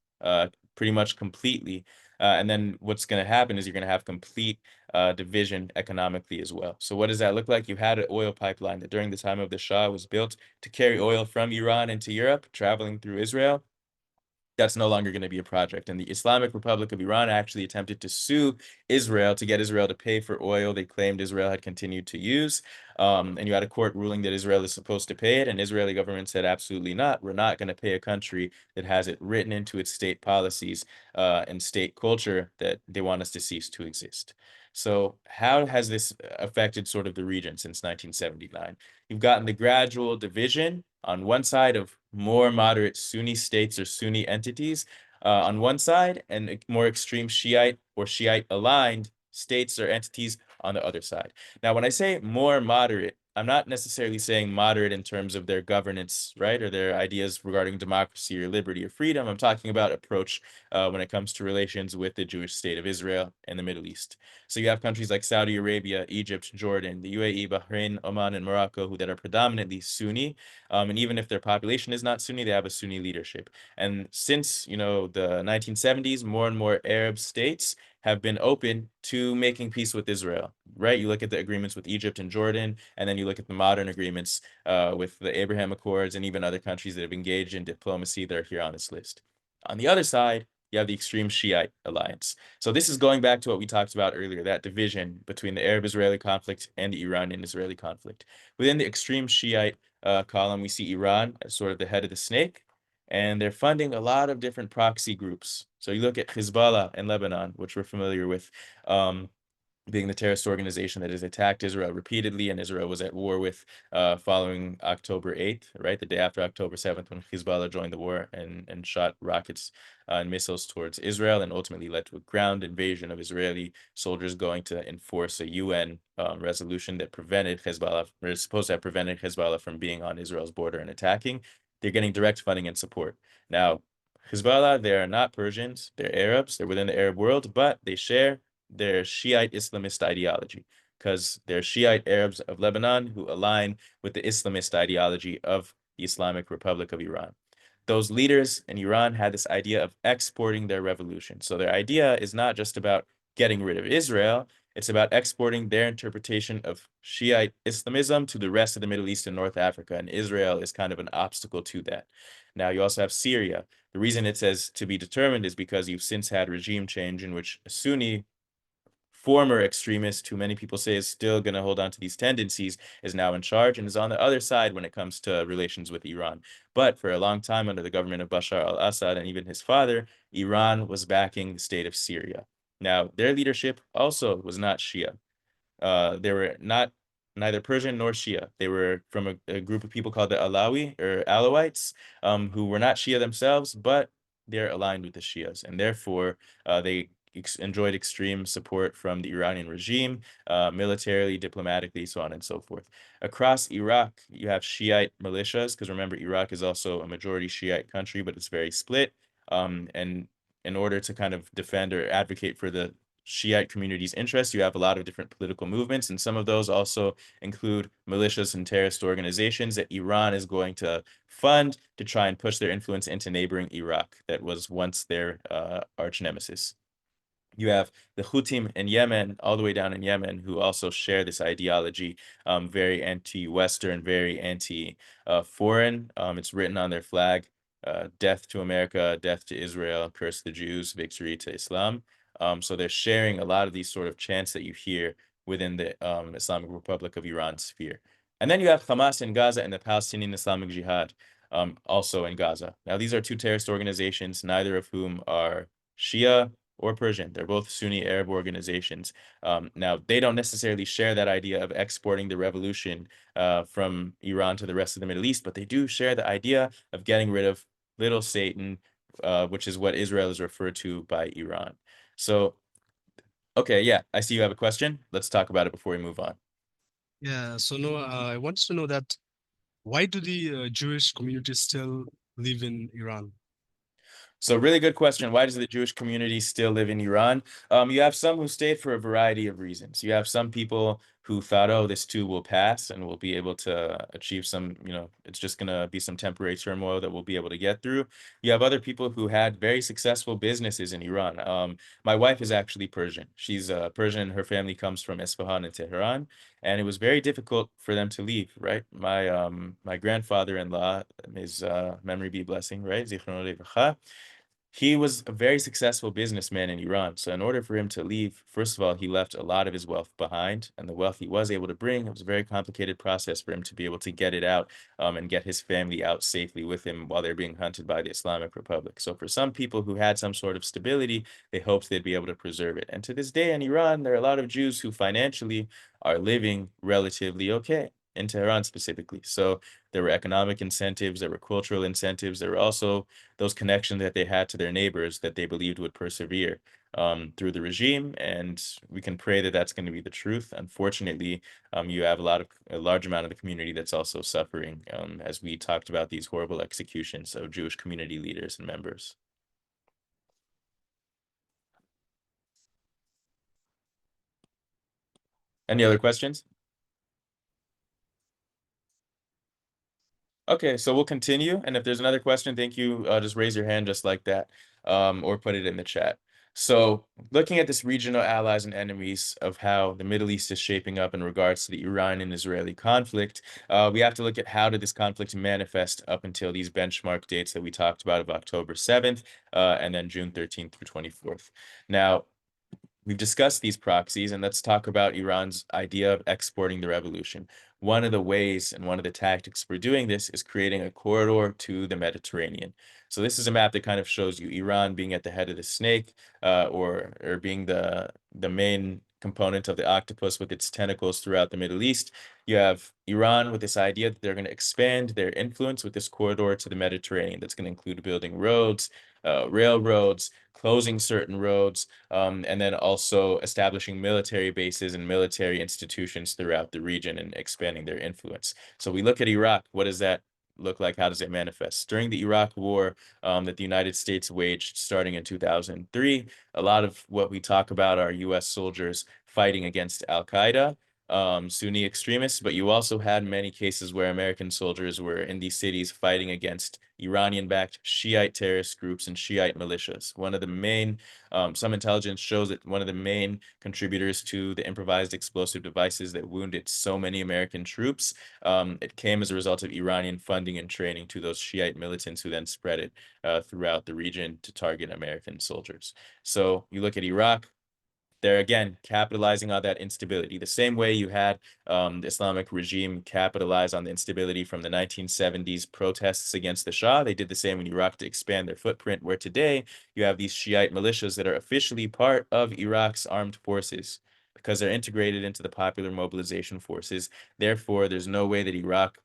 pretty much completely. And then what's going to happen is you're going to have complete division economically as well. So what does that look like? You had an oil pipeline that during the time of the Shah was built to carry oil from Iran into Europe, traveling through Israel. That's no longer going to be a project. And the Islamic Republic of Iran actually attempted to sue Israel to get Israel to pay for oil they claimed Israel had continued to use. And you had a court ruling that Israel is supposed to pay it. And Israeli government said, absolutely not. We're not going to pay a country that has it written into its state policies and state culture that they want us to cease to exist. So how has this affected sort of the region since 1979? You've gotten the gradual division on one side of more moderate Sunni states or Sunni entities on one side, and more extreme Shiite or Shiite aligned states or entities on the other side. Now, when I say more moderate, I'm not necessarily saying moderate in terms of their governance, right, or their ideas regarding democracy or liberty or freedom. I'm talking about approach when it comes to relations with the Jewish state of Israel and the Middle East. So you have countries like Saudi Arabia, Egypt, Jordan, the UAE, Bahrain, Oman, and Morocco that are predominantly Sunni. And even if their population is not Sunni, they have a Sunni leadership. And since, the 1970s, more and more Arab states have been open to making peace with Israel, right? You look at the agreements with Egypt and Jordan, and then you look at the modern agreements with the Abraham Accords and even other countries that have engaged in diplomacy that are here on this list. On the other side, you have the extreme Shiite alliance. So this is going back to what we talked about earlier, that division between the Arab-Israeli conflict and the Iranian-Israeli conflict. Within the extreme Shiite column, we see Iran as sort of the head of the snake, and they're funding a lot of different proxy groups. So you look at Hezbollah in Lebanon, which we're familiar with, being the terrorist organization that has attacked Israel repeatedly, and Israel was at war with following October 8th, right? The day after October 7th, when Hezbollah joined the war and shot rockets and missiles towards Israel, and ultimately led to a ground invasion of Israeli soldiers going to enforce a UN resolution that prevented Hezbollah, or is supposed to have prevented Hezbollah from being on Israel's border and attacking. They're getting direct funding and support. Now, Hezbollah, they are not Persians, they're Arabs, they're within the Arab world, but they share their Shiite Islamist ideology, because they're Shiite Arabs of Lebanon who align with the Islamist ideology of the Islamic Republic of Iran. Those leaders in Iran had this idea of exporting their revolution. So their idea is not just about getting rid of Israel, it's about exporting their interpretation of Shiite Islamism to the rest of the Middle East and North Africa, and Israel is kind of an obstacle to that. Now, you also have Syria. The reason it says to be determined is because you've since had regime change in which a Sunni former extremist, who many people say is still going to hold on to these tendencies, is now in charge and is on the other side when it comes to relations with Iran. But for a long time, under the government of Bashar al-Assad and even his father, Iran was backing the state of Syria. Now, their leadership also was not Shia. They were neither Persian nor Shia. They were from a group of people called the Alawi or Alawites, who were not Shia themselves, but they're aligned with the Shias, and therefore they enjoyed extreme support from the Iranian regime, militarily, diplomatically, so on and so forth. Across Iraq, you have Shiite militias, because remember, Iraq is also a majority Shiite country, but it's very split. And in order to kind of defend or advocate for the Shiite community's interests, you have a lot of different political movements, and some of those also include militias and terrorist organizations that Iran is going to fund to try and push their influence into neighboring Iraq that was once their arch nemesis. You have the Houthim in Yemen, all the way down in Yemen, who also share this ideology, very anti-Western, very anti-foreign. It's written on their flag, death to America, death to Israel, curse the Jews, victory to Islam. So they're sharing a lot of these sort of chants that you hear within the Islamic Republic of Iran sphere. And then you have Hamas in Gaza and the Palestinian Islamic Jihad, also in Gaza. Now, these are two terrorist organizations, neither of whom are Shia or Persian. They're both Sunni Arab organizations. Now, they don't necessarily share that idea of exporting the revolution from Iran to the rest of the Middle East, but they do share the idea of getting rid of little Satan, which is what Israel is referred to by Iran. So, okay, yeah, I see you have a question. Let's talk about it before we move on. Yeah, so Noah, I want to know that why do the Jewish community still live in Iran? So really good question. Why does the Jewish community still live in Iran? You have some who stayed for a variety of reasons. You have some people who thought, oh, this too will pass and we'll be able to achieve some, it's just going to be some temporary turmoil that we'll be able to get through. You have other people who had very successful businesses in Iran. My wife is actually Persian. She's Persian. Her family comes from Isfahan and Tehran, and it was very difficult for them to leave, right? My grandfather-in-law, his memory be blessing, right? Zichrono Levacha. He was a very successful businessman in Iran. So in order for him to leave, first of all, he left a lot of his wealth behind, and the wealth he was able to bring, it was a very complicated process for him to be able to get it out and get his family out safely with him while they're being hunted by the Islamic Republic. So for some people who had some sort of stability, they hoped they'd be able to preserve it. And to this day in Iran, there are a lot of Jews who financially are living relatively okay, in Tehran specifically. So there were economic incentives, there were cultural incentives, there were also those connections that they had to their neighbors that they believed would persevere through the regime, and we can pray that that's going to be the truth. Unfortunately, you have a large amount of the community that's also suffering, as we talked about these horrible executions of Jewish community leaders and members. Any other questions? Okay, so we'll continue. And if there's another question, thank you. Just raise your hand just like that, or put it in the chat. So looking at this regional allies and enemies of how the Middle East is shaping up in regards to the Iran-Israeli conflict, we have to look at how did this conflict manifest up until these benchmark dates that we talked about of October 7th and then June 13th through 24th. Now, we've discussed these proxies, and let's talk about Iran's idea of exporting the revolution. One of the ways and one of the tactics for doing this is creating a corridor to the Mediterranean. So this is a map that kind of shows you Iran being at the head of the snake, or being the main component of the octopus with its tentacles throughout the Middle East. You have Iran with this idea that they're going to expand their influence with this corridor to the Mediterranean. That's going to include building roads, railroads, closing certain roads, and then also establishing military bases and military institutions throughout the region and expanding their influence. So we look at Iraq. What does that look like? How does it manifest? During the Iraq War that the United States waged starting in 2003, a lot of what we talk about are U.S. soldiers fighting against Al-Qaeda, Sunni extremists, but you also had many cases where American soldiers were in these cities fighting against Iranian-backed Shiite terrorist groups and Shiite militias. One of the main, some intelligence shows that one of the main contributors to the improvised explosive devices that wounded so many American troops, it came as a result of Iranian funding and training to those Shiite militants who then spread it throughout the region to target American soldiers. So you look at Iraq, they're again capitalizing on that instability. The same way you had the Islamic regime capitalize on the instability from the 1970s protests against the Shah, they did the same in Iraq to expand their footprint, where today you have these Shiite militias that are officially part of Iraq's armed forces because they're integrated into the popular mobilization forces. Therefore, there's no way that Iraq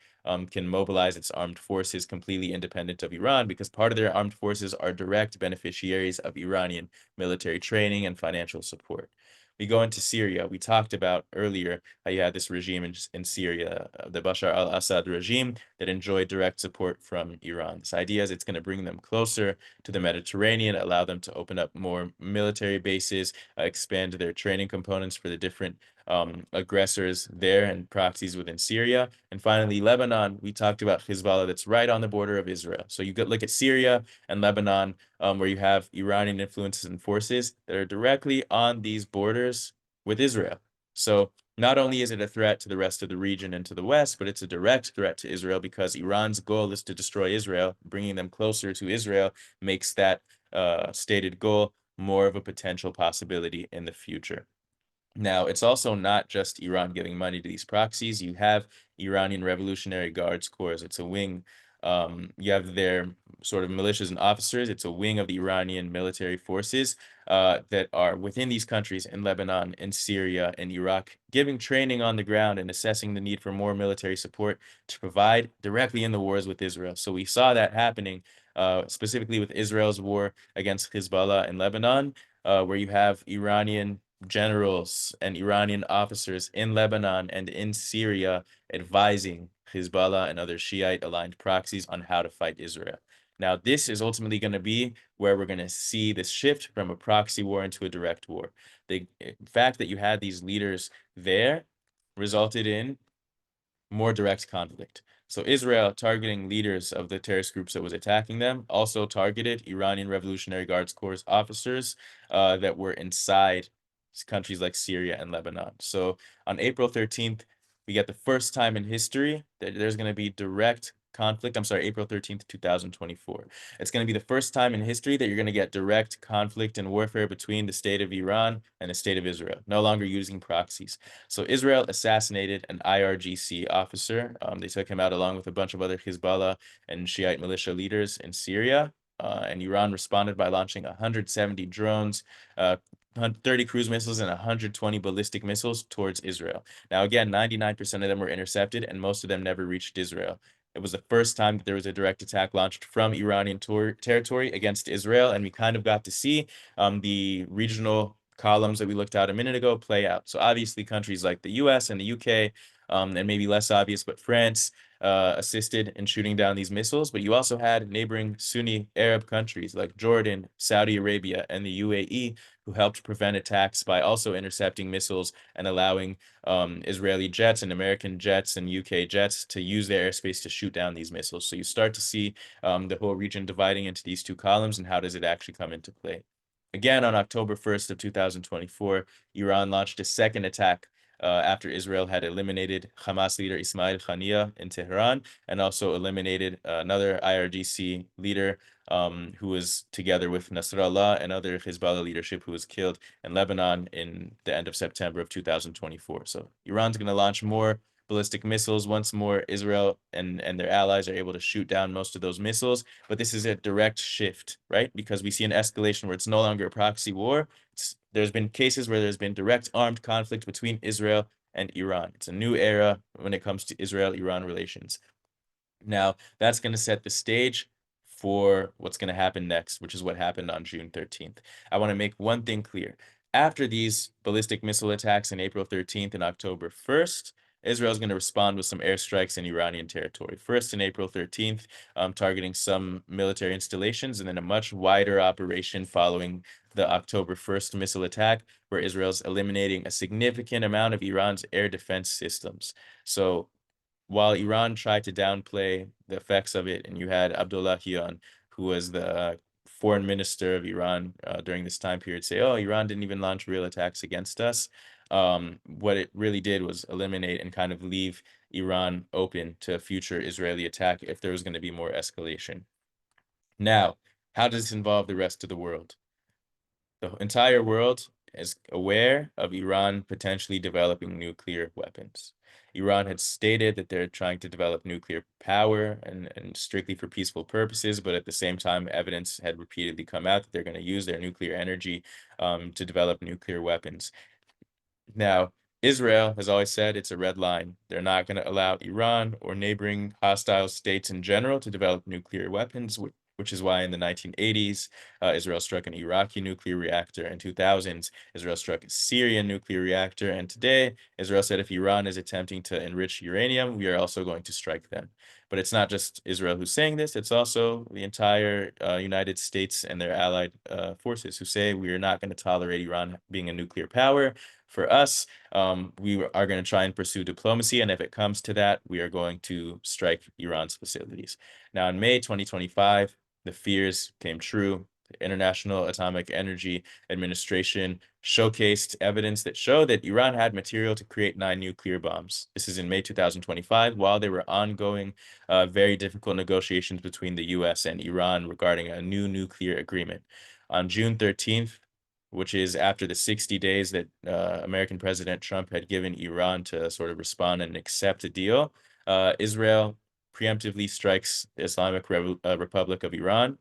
can mobilize its armed forces completely independent of Iran, because part of their armed forces are direct beneficiaries of Iranian military training and financial support. We go into Syria. We talked about earlier how you had this regime in Syria, the Bashar al-Assad regime, that enjoyed direct support from Iran. This idea is it's going to bring them closer to the Mediterranean, allow them to open up more military bases, expand their training components for the different aggressors there and proxies within Syria. And finally, Lebanon, we talked about Hezbollah that's right on the border of Israel. So you could look at Syria and Lebanon, where you have Iranian influences and forces that are directly on these borders with Israel. So not only is it a threat to the rest of the region and to the West, but it's a direct threat to Israel because Iran's goal is to destroy Israel. Bringing them closer to Israel makes that stated goal more of a potential possibility in the future. Now, it's also not just Iran giving money to these proxies. You have Iranian Revolutionary Guards Corps. It's a wing. You have their sort of militias and officers. It's a wing of the Iranian military forces that are within these countries in Lebanon, in Syria, and Iraq, giving training on the ground and assessing the need for more military support to provide directly in the wars with Israel. So we saw that happening specifically with Israel's war against Hezbollah in Lebanon, where you have Iranian generals and Iranian officers in Lebanon and in Syria advising Hezbollah and other Shiite-aligned proxies on how to fight Israel. Now, this is ultimately going to be where we're going to see this shift from a proxy war into a direct war. The fact that you had these leaders there resulted in more direct conflict. So Israel, targeting leaders of the terrorist groups that was attacking them, also targeted Iranian Revolutionary Guards Corps officers that were inside countries like Syria and Lebanon. So on April 13th, we get the first time in history that there's going to be direct conflict. I'm sorry, April 13th, 2024. It's going to be the first time in history that you're going to get direct conflict and warfare between the state of Iran and the state of Israel, no longer using proxies. So Israel assassinated an IRGC officer. They took him out along with a bunch of other Hezbollah and Shiite militia leaders in Syria. And Iran responded by launching 170 drones, 30 cruise missiles, and 120 ballistic missiles towards Israel. Now, again, 99% of them were intercepted, and most of them never reached Israel. It was the first time that there was a direct attack launched from Iranian territory against Israel, and we kind of got to see the regional columns that we looked at a minute ago play out. So obviously countries like the US and the UK, and maybe less obvious, but France assisted in shooting down these missiles, but you also had neighboring Sunni Arab countries like Jordan, Saudi Arabia, and the UAE who helped prevent attacks by also intercepting missiles and allowing Israeli jets and American jets and UK jets to use their airspace to shoot down these missiles. So you start to see the whole region dividing into these two columns, and how does it actually come into play? Again, on October 1st of 2024, Iran launched a second attack after Israel had eliminated Hamas leader Ismail Haniyeh in Tehran and also eliminated another IRGC leader who was together with Nasrallah and other Hezbollah leadership who was killed in Lebanon in the end of September of 2024. So Iran's going to launch more ballistic missiles once more. Israel and their allies are able to shoot down most of those missiles, but this is a direct shift, right? Because we see an escalation where it's no longer a proxy war. There's been cases where there's been direct armed conflict between Israel and Iran. It's a new era when it comes to Israel-Iran relations. Now, that's going to set the stage for what's going to happen next, which is what happened on June 13th. I want to make one thing clear. After these ballistic missile attacks on April 13th and October 1st, Israel is going to respond with some airstrikes in Iranian territory. First, on April 13th, targeting some military installations, and then a much wider operation following the October 1st missile attack, where Israel's eliminating a significant amount of Iran's air defense systems. So while Iran tried to downplay the effects of it, and you had Abdullahian, who was the foreign minister of Iran during this time period, say, oh, Iran didn't even launch real attacks against us. What it really did was eliminate and kind of leave Iran open to a future Israeli attack if there was going to be more escalation. Now, how does this involve the rest of the world? The entire world is aware of Iran potentially developing nuclear weapons. Iran had stated that they're trying to develop nuclear power and strictly for peaceful purposes, but at the same time, evidence had repeatedly come out that they're going to use their nuclear energy to develop nuclear weapons. Now, Israel has always said it's a red line. They're not going to allow Iran or neighboring hostile states in general to develop nuclear weapons, which is why in the 1980s, Israel struck an Iraqi nuclear reactor. In 2000s, Israel struck a Syrian nuclear reactor. And today, Israel said if Iran is attempting to enrich uranium, we are also going to strike them. But it's not just Israel who's saying this, it's also the entire United States and their allied forces who say we are not going to tolerate Iran being a nuclear power. For us, we are going to try and pursue diplomacy, and if it comes to that, we are going to strike Iran's facilities. Now, in May 2025, the fears came true. The International Atomic Energy Administration showcased evidence that showed that Iran had material to create 9 nuclear bombs. This is in May 2025, while there were ongoing, very difficult negotiations between the US and Iran regarding a new nuclear agreement. On June 13th, which is after the 60 days that American President Trump had given Iran to sort of respond and accept a deal, Israel preemptively strikes the Islamic Republic of Iran,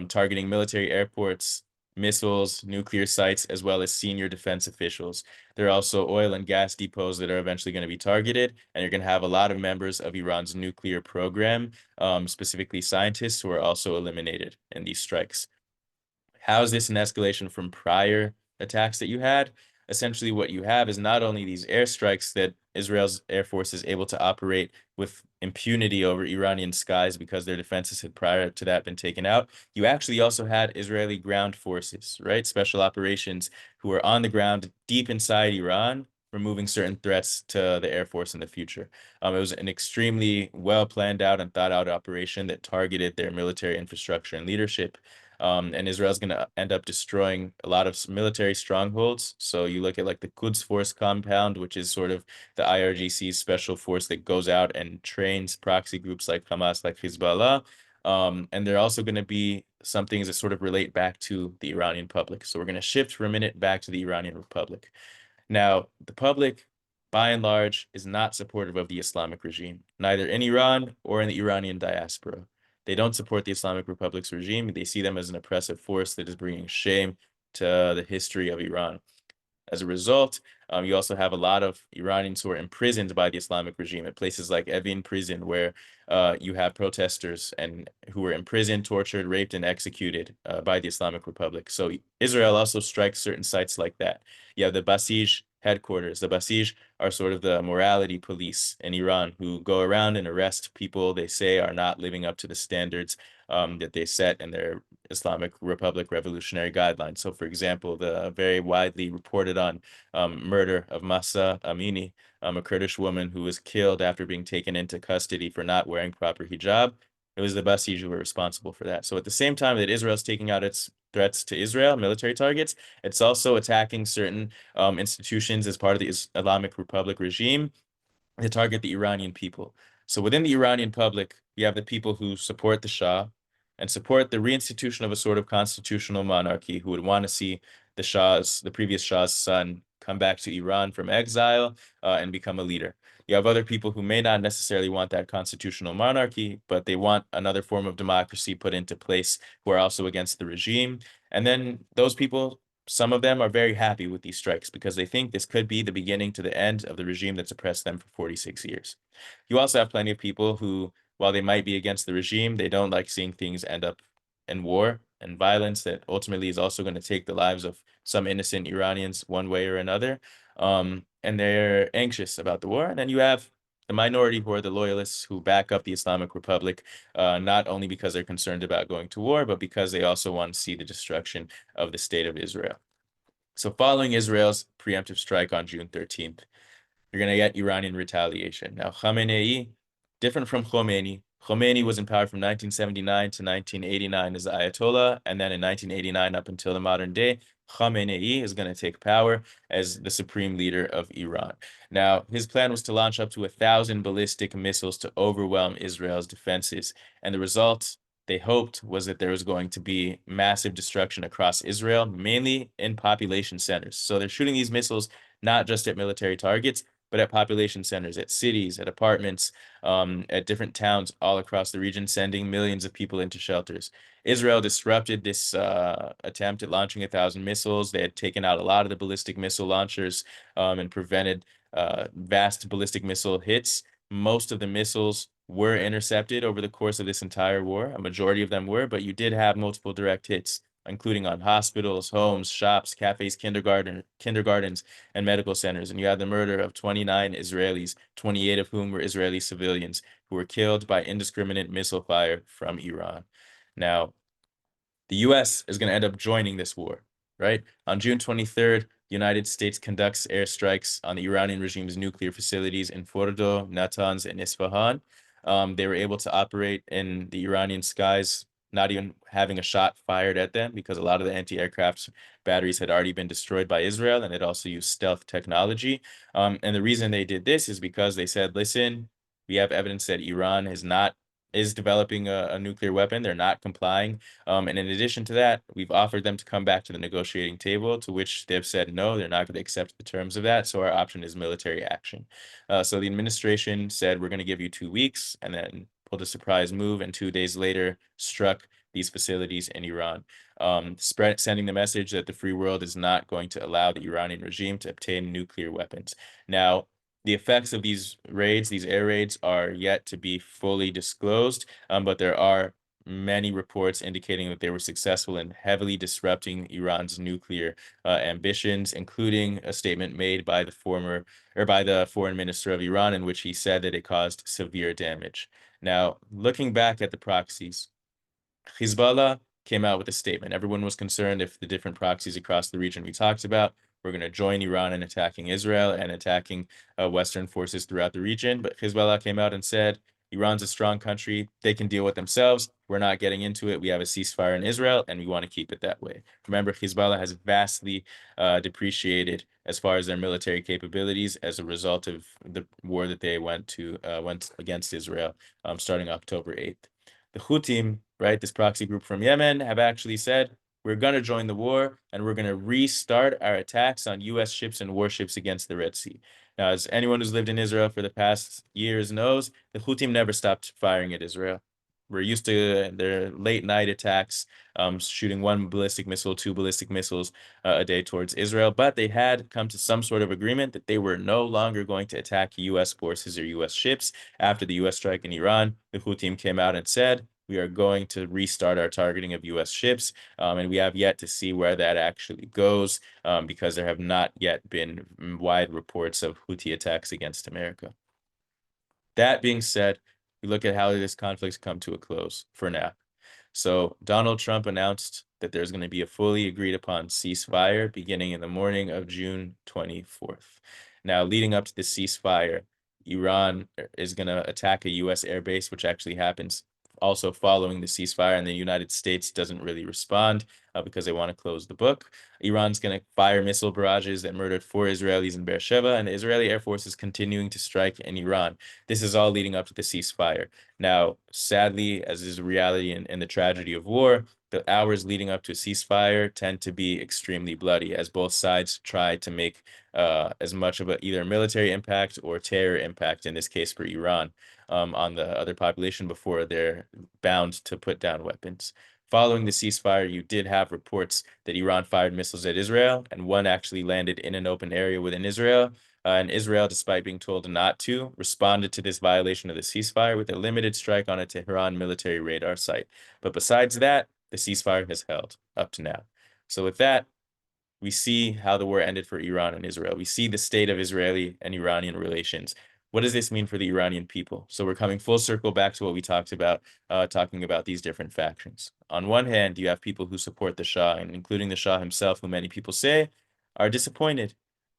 targeting military airports, missiles, nuclear sites, as well as senior defense officials. There are also oil and gas depots that are eventually going to be targeted, and you're going to have a lot of members of Iran's nuclear program, specifically scientists, who are also eliminated in these strikes. How is this an escalation from prior attacks that you had? Essentially, what you have is not only these airstrikes that Israel's Air Force is able to operate with impunity over Iranian skies because their defenses had prior to that been taken out. You actually also had Israeli ground forces, right? Special operations who are on the ground deep inside Iran, removing certain threats to the Air Force in the future. It was an extremely well planned out and thought out operation that targeted their military infrastructure and leadership. And Israel's going to end up destroying a lot of military strongholds. So you look at like the Quds Force compound, which is sort of the IRGC's special force that goes out and trains proxy groups like Hamas, like Hezbollah. And they're also going to be some things that sort of relate back to the Iranian public. So we're going to shift for a minute back to the Iranian Republic. Now, the public, by and large, is not supportive of the Islamic regime, neither in Iran or in the Iranian diaspora. They don't support the Islamic Republic's regime. They see them as an oppressive force that is bringing shame to the history of Iran. As a result, you also have a lot of Iranians who are imprisoned by the Islamic regime at places like Evin prison, where you have protesters and who were imprisoned, tortured, raped, and executed by the Islamic Republic. So Israel also strikes certain sites like that. You have the Basij headquarters. The Basij are sort of the morality police in Iran who go around and arrest people they say are not living up to the standards that they set in their Islamic Republic revolutionary guidelines. So, for example, the very widely reported on murder of Mahsa Amini, a Kurdish woman who was killed after being taken into custody for not wearing proper hijab. It was the Basij who were responsible for that. So at the same time that Israel's taking out its threats to Israel, military targets, it's also attacking certain institutions as part of the Islamic Republic regime to target the Iranian people. So within the Iranian public, you have the people who support the Shah and support the reinstitution of a sort of constitutional monarchy, who would want to see the previous Shah's son come back to Iran from exile and become a leader. You have other people who may not necessarily want that constitutional monarchy, but they want another form of democracy put into place, who are also against the regime. And then those people, some of them are very happy with these strikes because they think this could be the beginning to the end of the regime that's oppressed them for 46 years. You also have plenty of people who, while they might be against the regime, they don't like seeing things end up in war and violence that ultimately is also going to take the lives of some innocent Iranians one way or another. And they're anxious about the war. And then you have the minority who are the loyalists who back up the Islamic Republic, not only because they're concerned about going to war, but because they also want to see the destruction of the state of Israel. So following Israel's preemptive strike on June 13th, you're going to get Iranian retaliation. Now, Khamenei, different from Khomeini. Khomeini was in power from 1979 to 1989 as Ayatollah, and then in 1989 up until the modern day, Khamenei is going to take power as the supreme leader of Iran. Now, his plan was to launch up to 1,000 ballistic missiles to overwhelm Israel's defenses, and the result they hoped was that there was going to be massive destruction across Israel, mainly in population centers. So they're shooting these missiles not just at military targets, but at population centers, at cities, at apartments, at different towns all across the region, sending millions of people into shelters. Israel disrupted this attempt at launching 1,000 missiles. They had taken out a lot of the ballistic missile launchers and prevented vast ballistic missile hits. Most of the missiles were intercepted over the course of this entire war. A majority of them were, but you did have multiple direct hits. including on hospitals, homes, shops, cafes, kindergartens, and medical centers. And you had the murder of 29 Israelis, 28 of whom were Israeli civilians, who were killed by indiscriminate missile fire from Iran. Now, the US is going to end up joining this war, right? On June 23rd, the United States conducts airstrikes on the Iranian regime's nuclear facilities in Fordo, Natanz, and Isfahan. They were able to operate in the Iranian skies, not even having a shot fired at them, because a lot of the anti-aircraft batteries had already been destroyed by Israel, and it also used stealth technology. And the reason they did this is because they said, listen, we have evidence that Iran is developing a nuclear weapon. They're not complying. And in addition to that, we've offered them to come back to the negotiating table, to which they've said no, they're not going to accept the terms of that. So our option is military action. So the administration said, we're going to give you 2 weeks, and then pulled a surprise move, and 2 days later struck these facilities in Iran, sending the message that the free world is not going to allow the Iranian regime to obtain nuclear weapons. Now, the effects of these raids, these air raids, are yet to be fully disclosed, but there are many reports indicating that they were successful in heavily disrupting Iran's nuclear ambitions, including a statement made by the foreign minister of Iran, in which he said that it caused severe damage. Now, looking back at the proxies, Hezbollah came out with a statement. Everyone was concerned if the different proxies across the region we talked about were going to join Iran in attacking Israel and attacking Western forces throughout the region. But Hezbollah came out and said, Iran's a strong country. They can deal with themselves. We're not getting into it. We have a ceasefire in Israel, and we want to keep it that way. Remember, Hezbollah has vastly depreciated as far as their military capabilities as a result of the war that they went against Israel starting October 8th. The Houthim, right, this proxy group from Yemen, have actually said, we're going to join the war, and we're going to restart our attacks on U.S. ships and warships against the Red Sea. Now, as anyone who's lived in Israel for the past years knows, the Houthim never stopped firing at Israel. We're used to their late night attacks, shooting 1 ballistic missile, 2 ballistic missiles a day towards Israel. But they had come to some sort of agreement that they were no longer going to attack U.S. forces or U.S. ships. After the U.S. strike in Iran, the Houthim came out and said, we are going to restart our targeting of U.S. ships, and we have yet to see where that actually goes, because there have not yet been wide reports of Houthi attacks against America. That being said, we look at how this conflict's come to a close for now. So Donald Trump announced that there's going to be a fully agreed upon ceasefire beginning in the morning of June 24th. Now, leading up to the ceasefire, Iran is going to attack a U.S. airbase, which actually happens also following the ceasefire, and the United States doesn't really respond because they want to close the book. Iran's going to fire missile barrages that murdered 4 Israelis in Beersheba, and the Israeli Air Force is continuing to strike in Iran. This is all leading up to the ceasefire. Now, sadly, as is a reality in the tragedy of war, the hours leading up to a ceasefire tend to be extremely bloody, as both sides try to make as much of either military impact or terror impact, in this case for Iran, on the other population before they're bound to put down weapons. Following the ceasefire, you did have reports that Iran fired missiles at Israel, and one actually landed in an open area within Israel. And Israel, despite being told not to, responded to this violation of the ceasefire with a limited strike on a Tehran military radar site. But besides that, the ceasefire has held up to now. So with that, we see how the war ended for Iran and Israel. We see the state of Israeli and Iranian relations. What does this mean for the Iranian people? So we're coming full circle back to what we talked about, talking about these different factions. On one hand, you have people who support the Shah, and including the Shah himself, who many people say are disappointed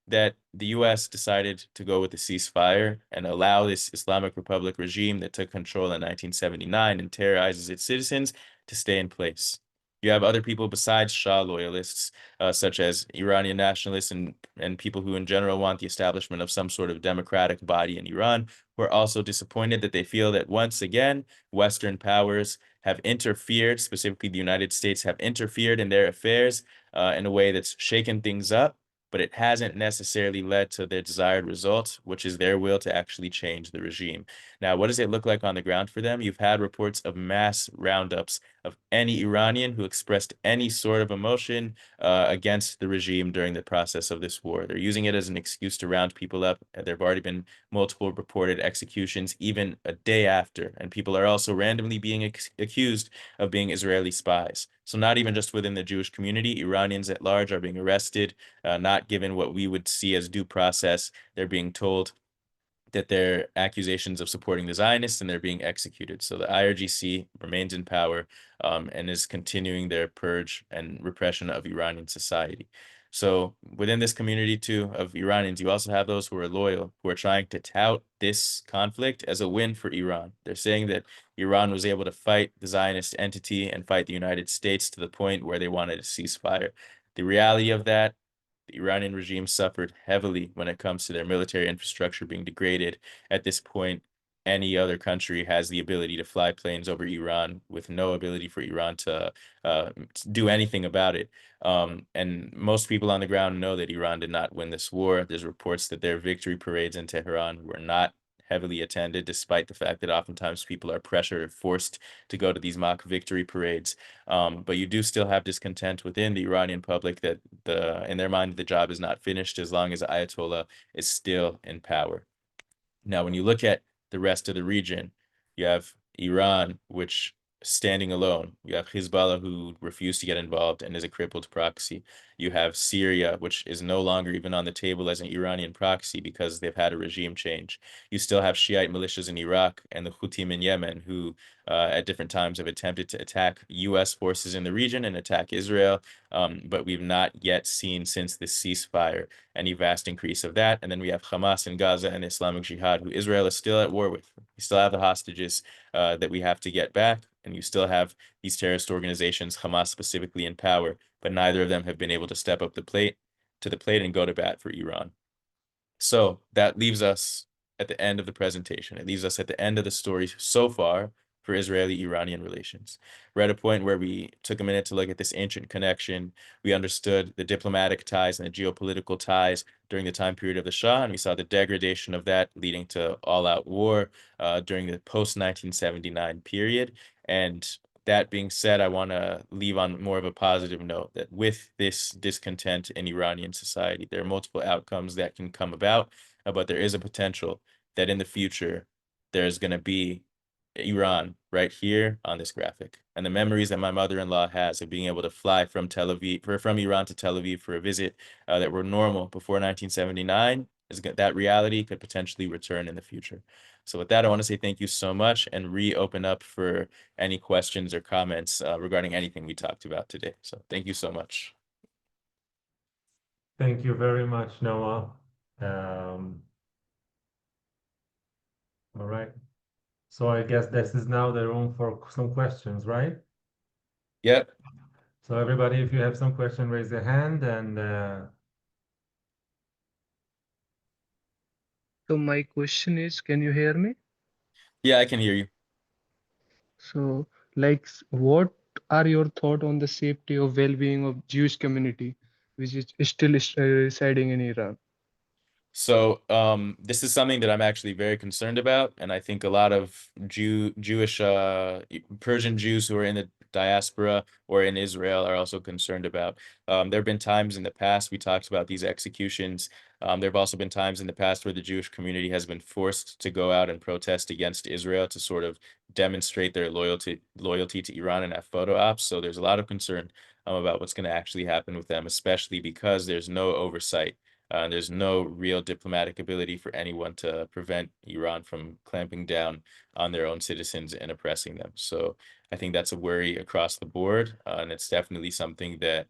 that the U.S. decided to go with the ceasefire and allow this Islamic Republic regime that took control in 1979 and terrorizes its citizens to stay in place. You have other people besides Shah loyalists, such as Iranian nationalists and people who in general want the establishment of some sort of democratic body in Iran, who are also disappointed that they feel that once again, Western powers have interfered, specifically the United States have interfered in their affairs in a way that's shaken things up, but it hasn't necessarily led to their desired result, which is their will to actually change the regime. Now, what does it look like on the ground for them? You've had reports of mass roundups of any Iranian who expressed any sort of emotion against the regime during the process of this war. They're using it as an excuse to round people up. There have already been multiple reported executions even a day after, and people are also randomly being accused of being Israeli spies. So not even just within the Jewish community, Iranians at large are being arrested, not given what we would see as due process. They're being told that they're accusations of supporting the Zionists and they're being executed. So the IRGC remains in power and is continuing their purge and repression of Iranian society. So within this community too of Iranians, you also have those who are loyal, who are trying to tout this conflict as a win for Iran. They're saying that Iran was able to fight the Zionist entity and fight the United States to the point where they wanted a ceasefire. The reality of that, the Iranian regime suffered heavily when it comes to their military infrastructure being degraded. At this point, any other country has the ability to fly planes over Iran with no ability for Iran to do anything about it. And most people on the ground know that Iran did not win this war. There's reports that their victory parades in Tehran were not heavily attended, despite the fact that oftentimes people are pressured or forced to go to these mock victory parades. But you do still have discontent within the Iranian public that in their mind, the job is not finished as long as Ayatollah is still in power. Now, when you look at the rest of the region, you have Iran, which standing alone. You have Hezbollah, who refused to get involved and is a crippled proxy. You have Syria, which is no longer even on the table as an Iranian proxy because they've had a regime change. You still have Shiite militias in Iraq and the Houthis in Yemen, who at different times have attempted to attack U.S. forces in the region and attack Israel, but we've not yet seen since the ceasefire any vast increase of that. And then we have Hamas in Gaza and Islamic Jihad, who Israel is still at war with. We still have the hostages that we have to get back, and you still have these terrorist organizations, Hamas specifically, in power, but neither of them have been able to step up to the plate and go to bat for Iran. So that leaves us at the end of the presentation. It leaves us at the end of the story so far for Israeli-Iranian relations. We're at a point where we took a minute to look at this ancient connection. We understood the diplomatic ties and the geopolitical ties during the time period of the Shah, and we saw the degradation of that leading to all-out war during the post-1979 period. And that being said, I want to leave on more of a positive note that with this discontent in Iranian society, there are multiple outcomes that can come about, but there is a potential that in the future, there's going to be Iran right here on this graphic. And the memories that my mother-in-law has of being able to fly from from Iran to Tel Aviv for a visit that were normal before 1979, that reality could potentially return in the future. So with that, I want to say thank you so much and reopen up for any questions or comments regarding anything we talked about today. So thank you so much. Thank you very much, Noah. All right. So I guess this is now the room for some questions, right? Yep. So everybody, if you have some question, raise your hand and So my question is, can you hear me? Yeah, I can hear you. So, what are your thoughts on the safety or well-being of Jewish community, which is still residing in Iran? So this is something that I'm actually very concerned about, and I think a lot of Jewish Persian Jews who are in the diaspora or in Israel are also concerned about. There have been times in the past we talked about these executions. There have also been times in the past where the Jewish community has been forced to go out and protest against Israel to sort of demonstrate their loyalty to Iran and have photo ops. So there's a lot of concern about what's going to actually happen with them, especially because there's no oversight. There's no real diplomatic ability for anyone to prevent Iran from clamping down on their own citizens and oppressing them. So I think that's a worry across the board, and it's definitely something that,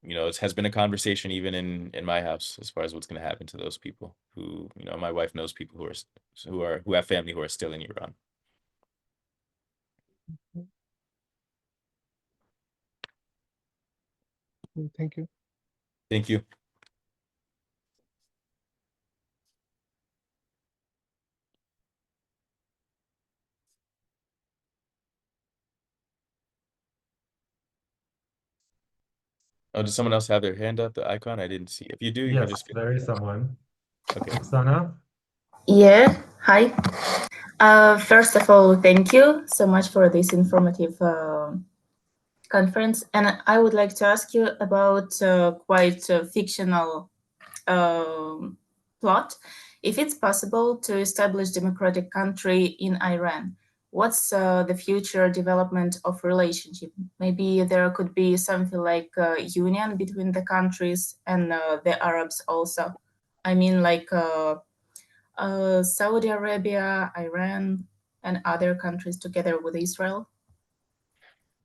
you know, it has been a conversation even in my house as far as what's going to happen to those people who, you know, my wife knows people who have family who are still in Iran. Thank you. Thank you. Oh, does someone else have their hand up, the icon? I didn't see. If you do, you can yes, just. there is someone. Okay. Oksana? Yeah, hi. First of all, thank you so much for this informative conference. And I would like to ask you about quite a fictional plot. If it's possible to establish democratic country in Iran, what's the future development of relationship? Maybe there could be something like a union between the countries and the Arabs also. I mean, like Saudi Arabia, Iran, and other countries together with Israel.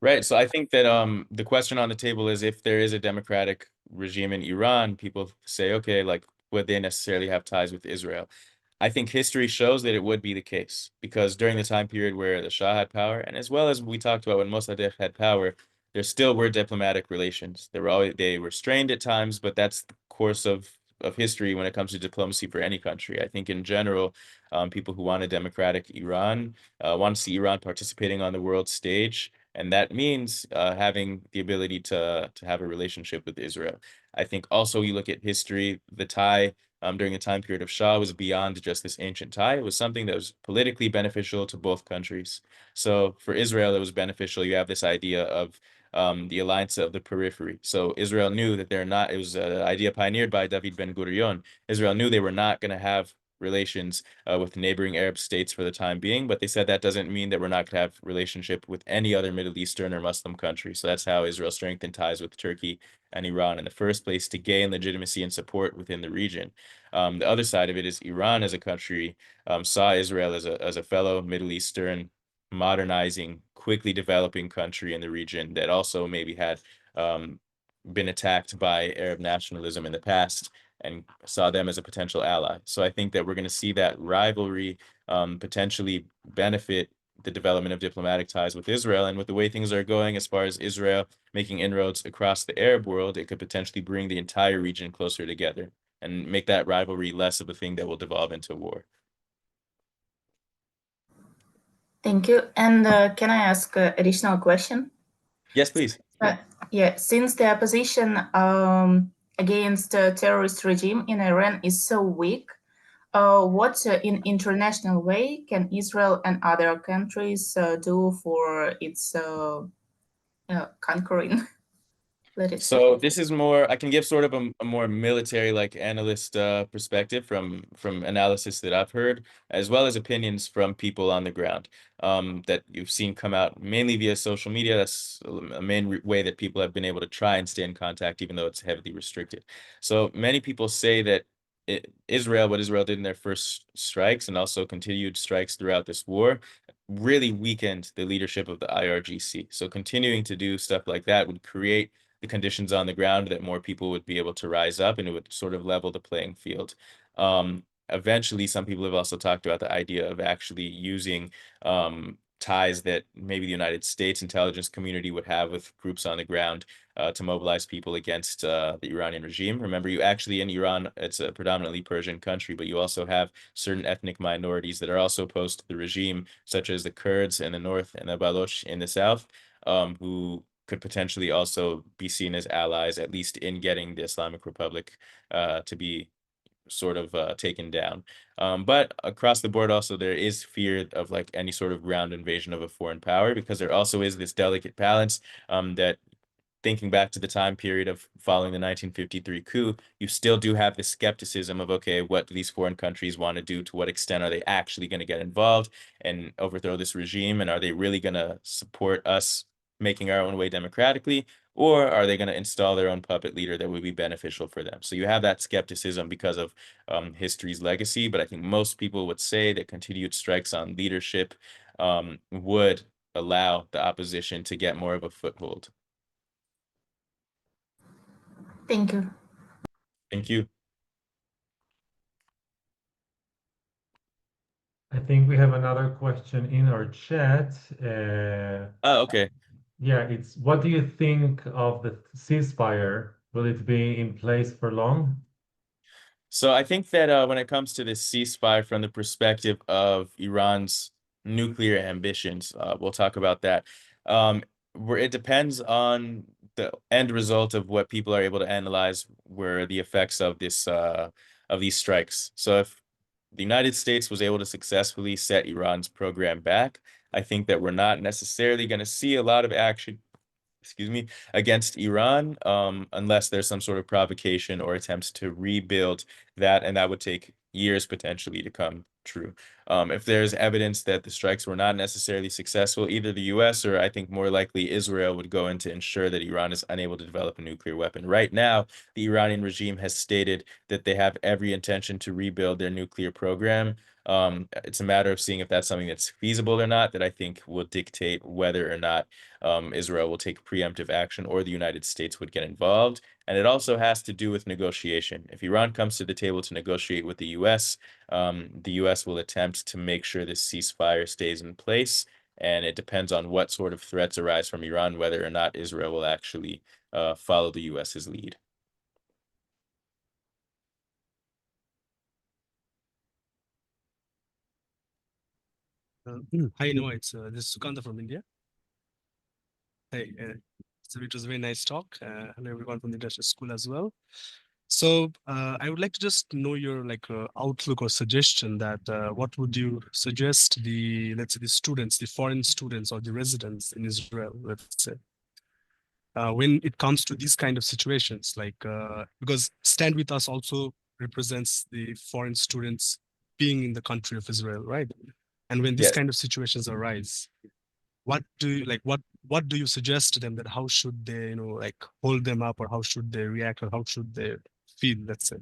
Right. So I think that the question on the table is if there is a democratic regime in Iran, people say, okay, like would they necessarily have ties with Israel? I think history shows that it would be the case because during the time period where the Shah had power, and as well as we talked about when Mossadegh had power, there still were diplomatic relations. They were strained at times, but that's the course of history when it comes to diplomacy for any country. I think in general, people who want a democratic Iran want to see Iran participating on the world stage. And that means having the ability to have a relationship with Israel. I think also you look at history, the tie during the time period of Shah was beyond just this ancient tie. It was something that was politically beneficial to both countries. So for Israel, it was beneficial. You have this idea of the alliance of the periphery. So Israel knew that they're not, it was an idea pioneered by David Ben-Gurion. Israel knew they were not going to have relations with neighboring Arab states for the time being, but they said that doesn't mean that we're not going to have relationship with any other Middle Eastern or Muslim country. So that's how Israel strengthened ties with Turkey and Iran in the first place to gain legitimacy and support within the region. The other side of it is Iran as a country saw Israel as a fellow Middle Eastern, modernizing, quickly developing country in the region that also maybe had been attacked by Arab nationalism in the past and saw them as a potential ally. So I think that we're going to see that rivalry potentially benefit the development of diplomatic ties with Israel. And with the way things are going, as far as Israel making inroads across the Arab world, it could potentially bring the entire region closer together and make that rivalry less of a thing that will devolve into war. Thank you. And can I ask an additional question? Yes, please. Yeah, since the opposition against the terrorist regime in Iran is so weak, what in international way can Israel and other countries do for its conquering? So this is more, I can give sort of a more military like analyst perspective from analysis that I've heard, as well as opinions from people on the ground that you've seen come out mainly via social media. That's a main way that people have been able to try and stay in contact, even though it's heavily restricted. So many people say that what Israel did in their first strikes and also continued strikes throughout this war really weakened the leadership of the IRGC. So continuing to do stuff like that would create the conditions on the ground that more people would be able to rise up and it would sort of level the playing field. Eventually, some people have also talked about the idea of actually using ties that maybe the United States intelligence community would have with groups on the ground to mobilize people against the Iranian regime. Remember, you actually in Iran, it's a predominantly Persian country, but you also have certain ethnic minorities that are also opposed to the regime, such as the Kurds in the north and the Baloch in the south, who could potentially also be seen as allies, at least in getting the Islamic Republic to be sort of taken down. But across the board also there is fear of like any sort of ground invasion of a foreign power because there also is this delicate balance that thinking back to the time period of following the 1953 coup, you still do have this skepticism of, okay, what do these foreign countries want to do? To what extent are they actually going to get involved and overthrow this regime? And are they really going to support us making our own way democratically? Or are they going to install their own puppet leader that would be beneficial for them? So you have that skepticism because of history's legacy. But I think most people would say that continued strikes on leadership would allow the opposition to get more of a foothold. Thank you. Thank you. I think we have another question in our chat. Okay. Yeah, it's what do you think of the ceasefire? Will it be in place for long? So I think that when it comes to this ceasefire from the perspective of Iran's nuclear ambitions, we'll talk about that. Where it depends on the end result of what people are able to analyze were the effects of this of these strikes. So if the United States was able to successfully set Iran's program back. I think that we're not necessarily going to see a lot of action, excuse me, against Iran, unless there's some sort of provocation or attempts to rebuild that, and that would take years potentially to come true. If there's evidence that the strikes were not necessarily successful, either the US or I think more likely Israel would go in to ensure that Iran is unable to develop a nuclear weapon. Right now, the Iranian regime has stated that they have every intention to rebuild their nuclear program. It's a matter of seeing if that's something that's feasible or not, that I think will dictate whether or not Israel will take preemptive action or the United States would get involved. And it also has to do with negotiation. If Iran comes to the table to negotiate with the US will attempt to make sure this ceasefire stays in place. And it depends on what sort of threats arise from Iran, whether or not Israel will actually follow the US's lead. Hi, Noah. This is Sukanta from India. Hey, so it was a very nice talk. Hello, everyone from the international school as well. So I would like to just know your outlook or suggestion that what would you suggest let's say the students, the foreign students or the residents in Israel, let's say, when it comes to these kind of situations, because Stand With Us also represents the foreign students being in the country of Israel, right? And when these Yes. kind of situations arise, what do you what do you suggest to them, that how should they hold them up, or how should they react, or how should they feel, let's say,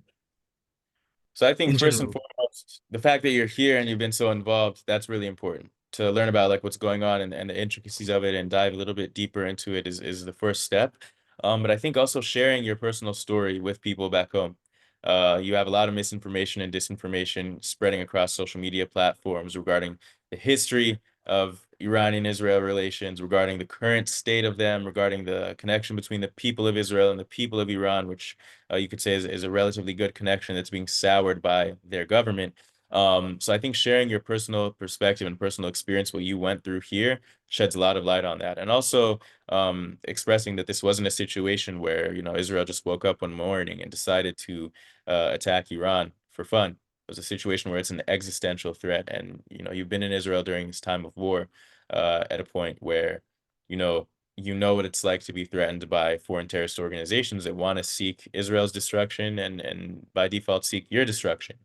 So I think in first and general? foremost, the fact that you're here and you've been so involved, that's really important. To learn about what's going on and the intricacies of it and dive a little bit deeper into it is the first step. But I think also sharing your personal story with people back home. You have a lot of misinformation and disinformation spreading across social media platforms regarding the history of Iranian-Israel relations, regarding the current state of them, regarding the connection between the people of Israel and the people of Iran, which you could say is a relatively good connection that's being soured by their government. So I think sharing your personal perspective and personal experience, what you went through here, sheds a lot of light on that. And also expressing that this wasn't a situation where, Israel just woke up one morning and decided to attack Iran for fun. It was a situation where it's an existential threat. And, you've been in Israel during this time of war at a point where, you know what it's like to be threatened by foreign terrorist organizations that want to seek Israel's destruction and by default seek your destruction.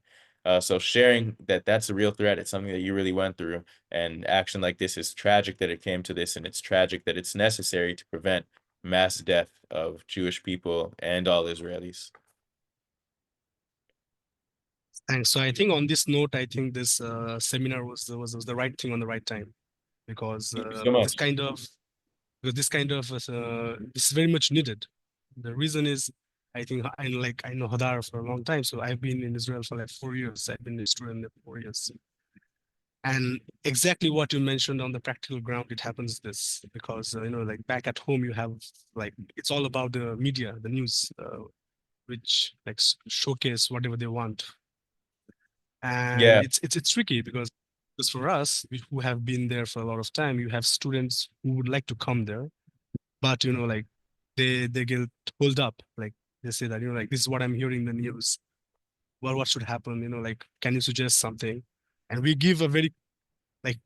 So sharing that that's a real threat, it's something that you really went through, and action like this is tragic that it came to this, and it's tragic that it's necessary to prevent mass death of Jewish people and all Israelis. Thanks. So I think on this note, I think this seminar was the right thing on the right time, because Thank you so much. this is very much needed. The reason is, I think I know Hadar for a long time, so I've been in Israel for like 4 years. I've been a student there for 4 years. And exactly what you mentioned on the practical ground, it happens this, because back at home you have it's all about the media, the news, which showcase whatever they want. And Yeah. it's tricky, because for us who have been there for a lot of time, you have students who would like to come there, but they get pulled up. They say that this is what I'm hearing in the news. Well, what should happen? Can you suggest something? And we give a very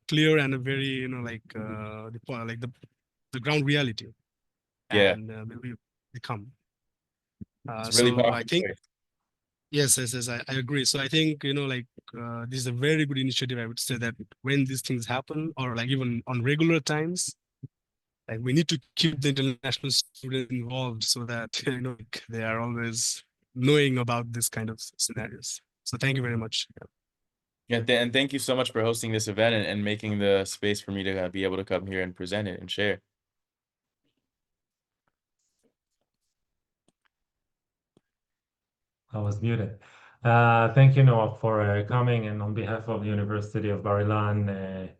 clear and a very the ground reality. Yeah. And we come. It's really So I powerful. think yes, I agree. So I think this is a very good initiative. I would say that when these things happen, or even on regular times, we need to keep the international students involved, so that they are always knowing about this kind of scenarios. So thank you very much. Yeah, and thank you so much for hosting this event and making the space for me to be able to come here and present it and share. I was muted. Thank you, Noah, for coming, and on behalf of the University of Bar-Ilan,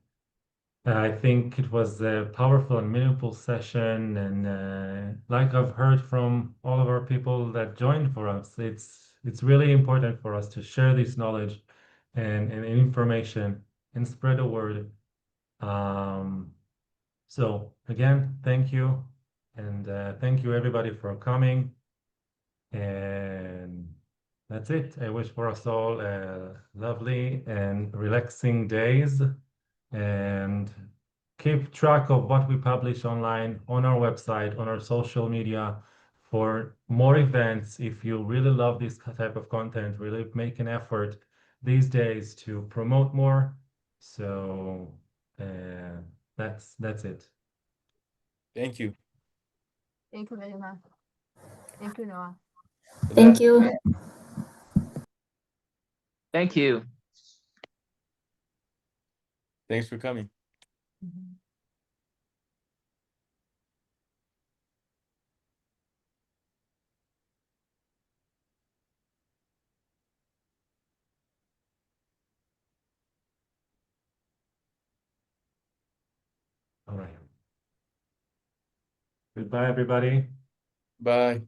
I think it was a powerful and meaningful session, and like I've heard from all of our people that joined for us, it's really important for us to share this knowledge and information and spread the word. So again, thank you, and thank you everybody for coming, and that's it. I wish for us all lovely and relaxing days, and keep track of what we publish online on our website, on our social media for more events. If you really love this type of content, really make an effort these days to promote more. So that's it. Thank you. Thank you very much. Thank you, Noah. Thank you. Thank you. Thanks for coming. Mhm. All right. Goodbye, everybody. Bye.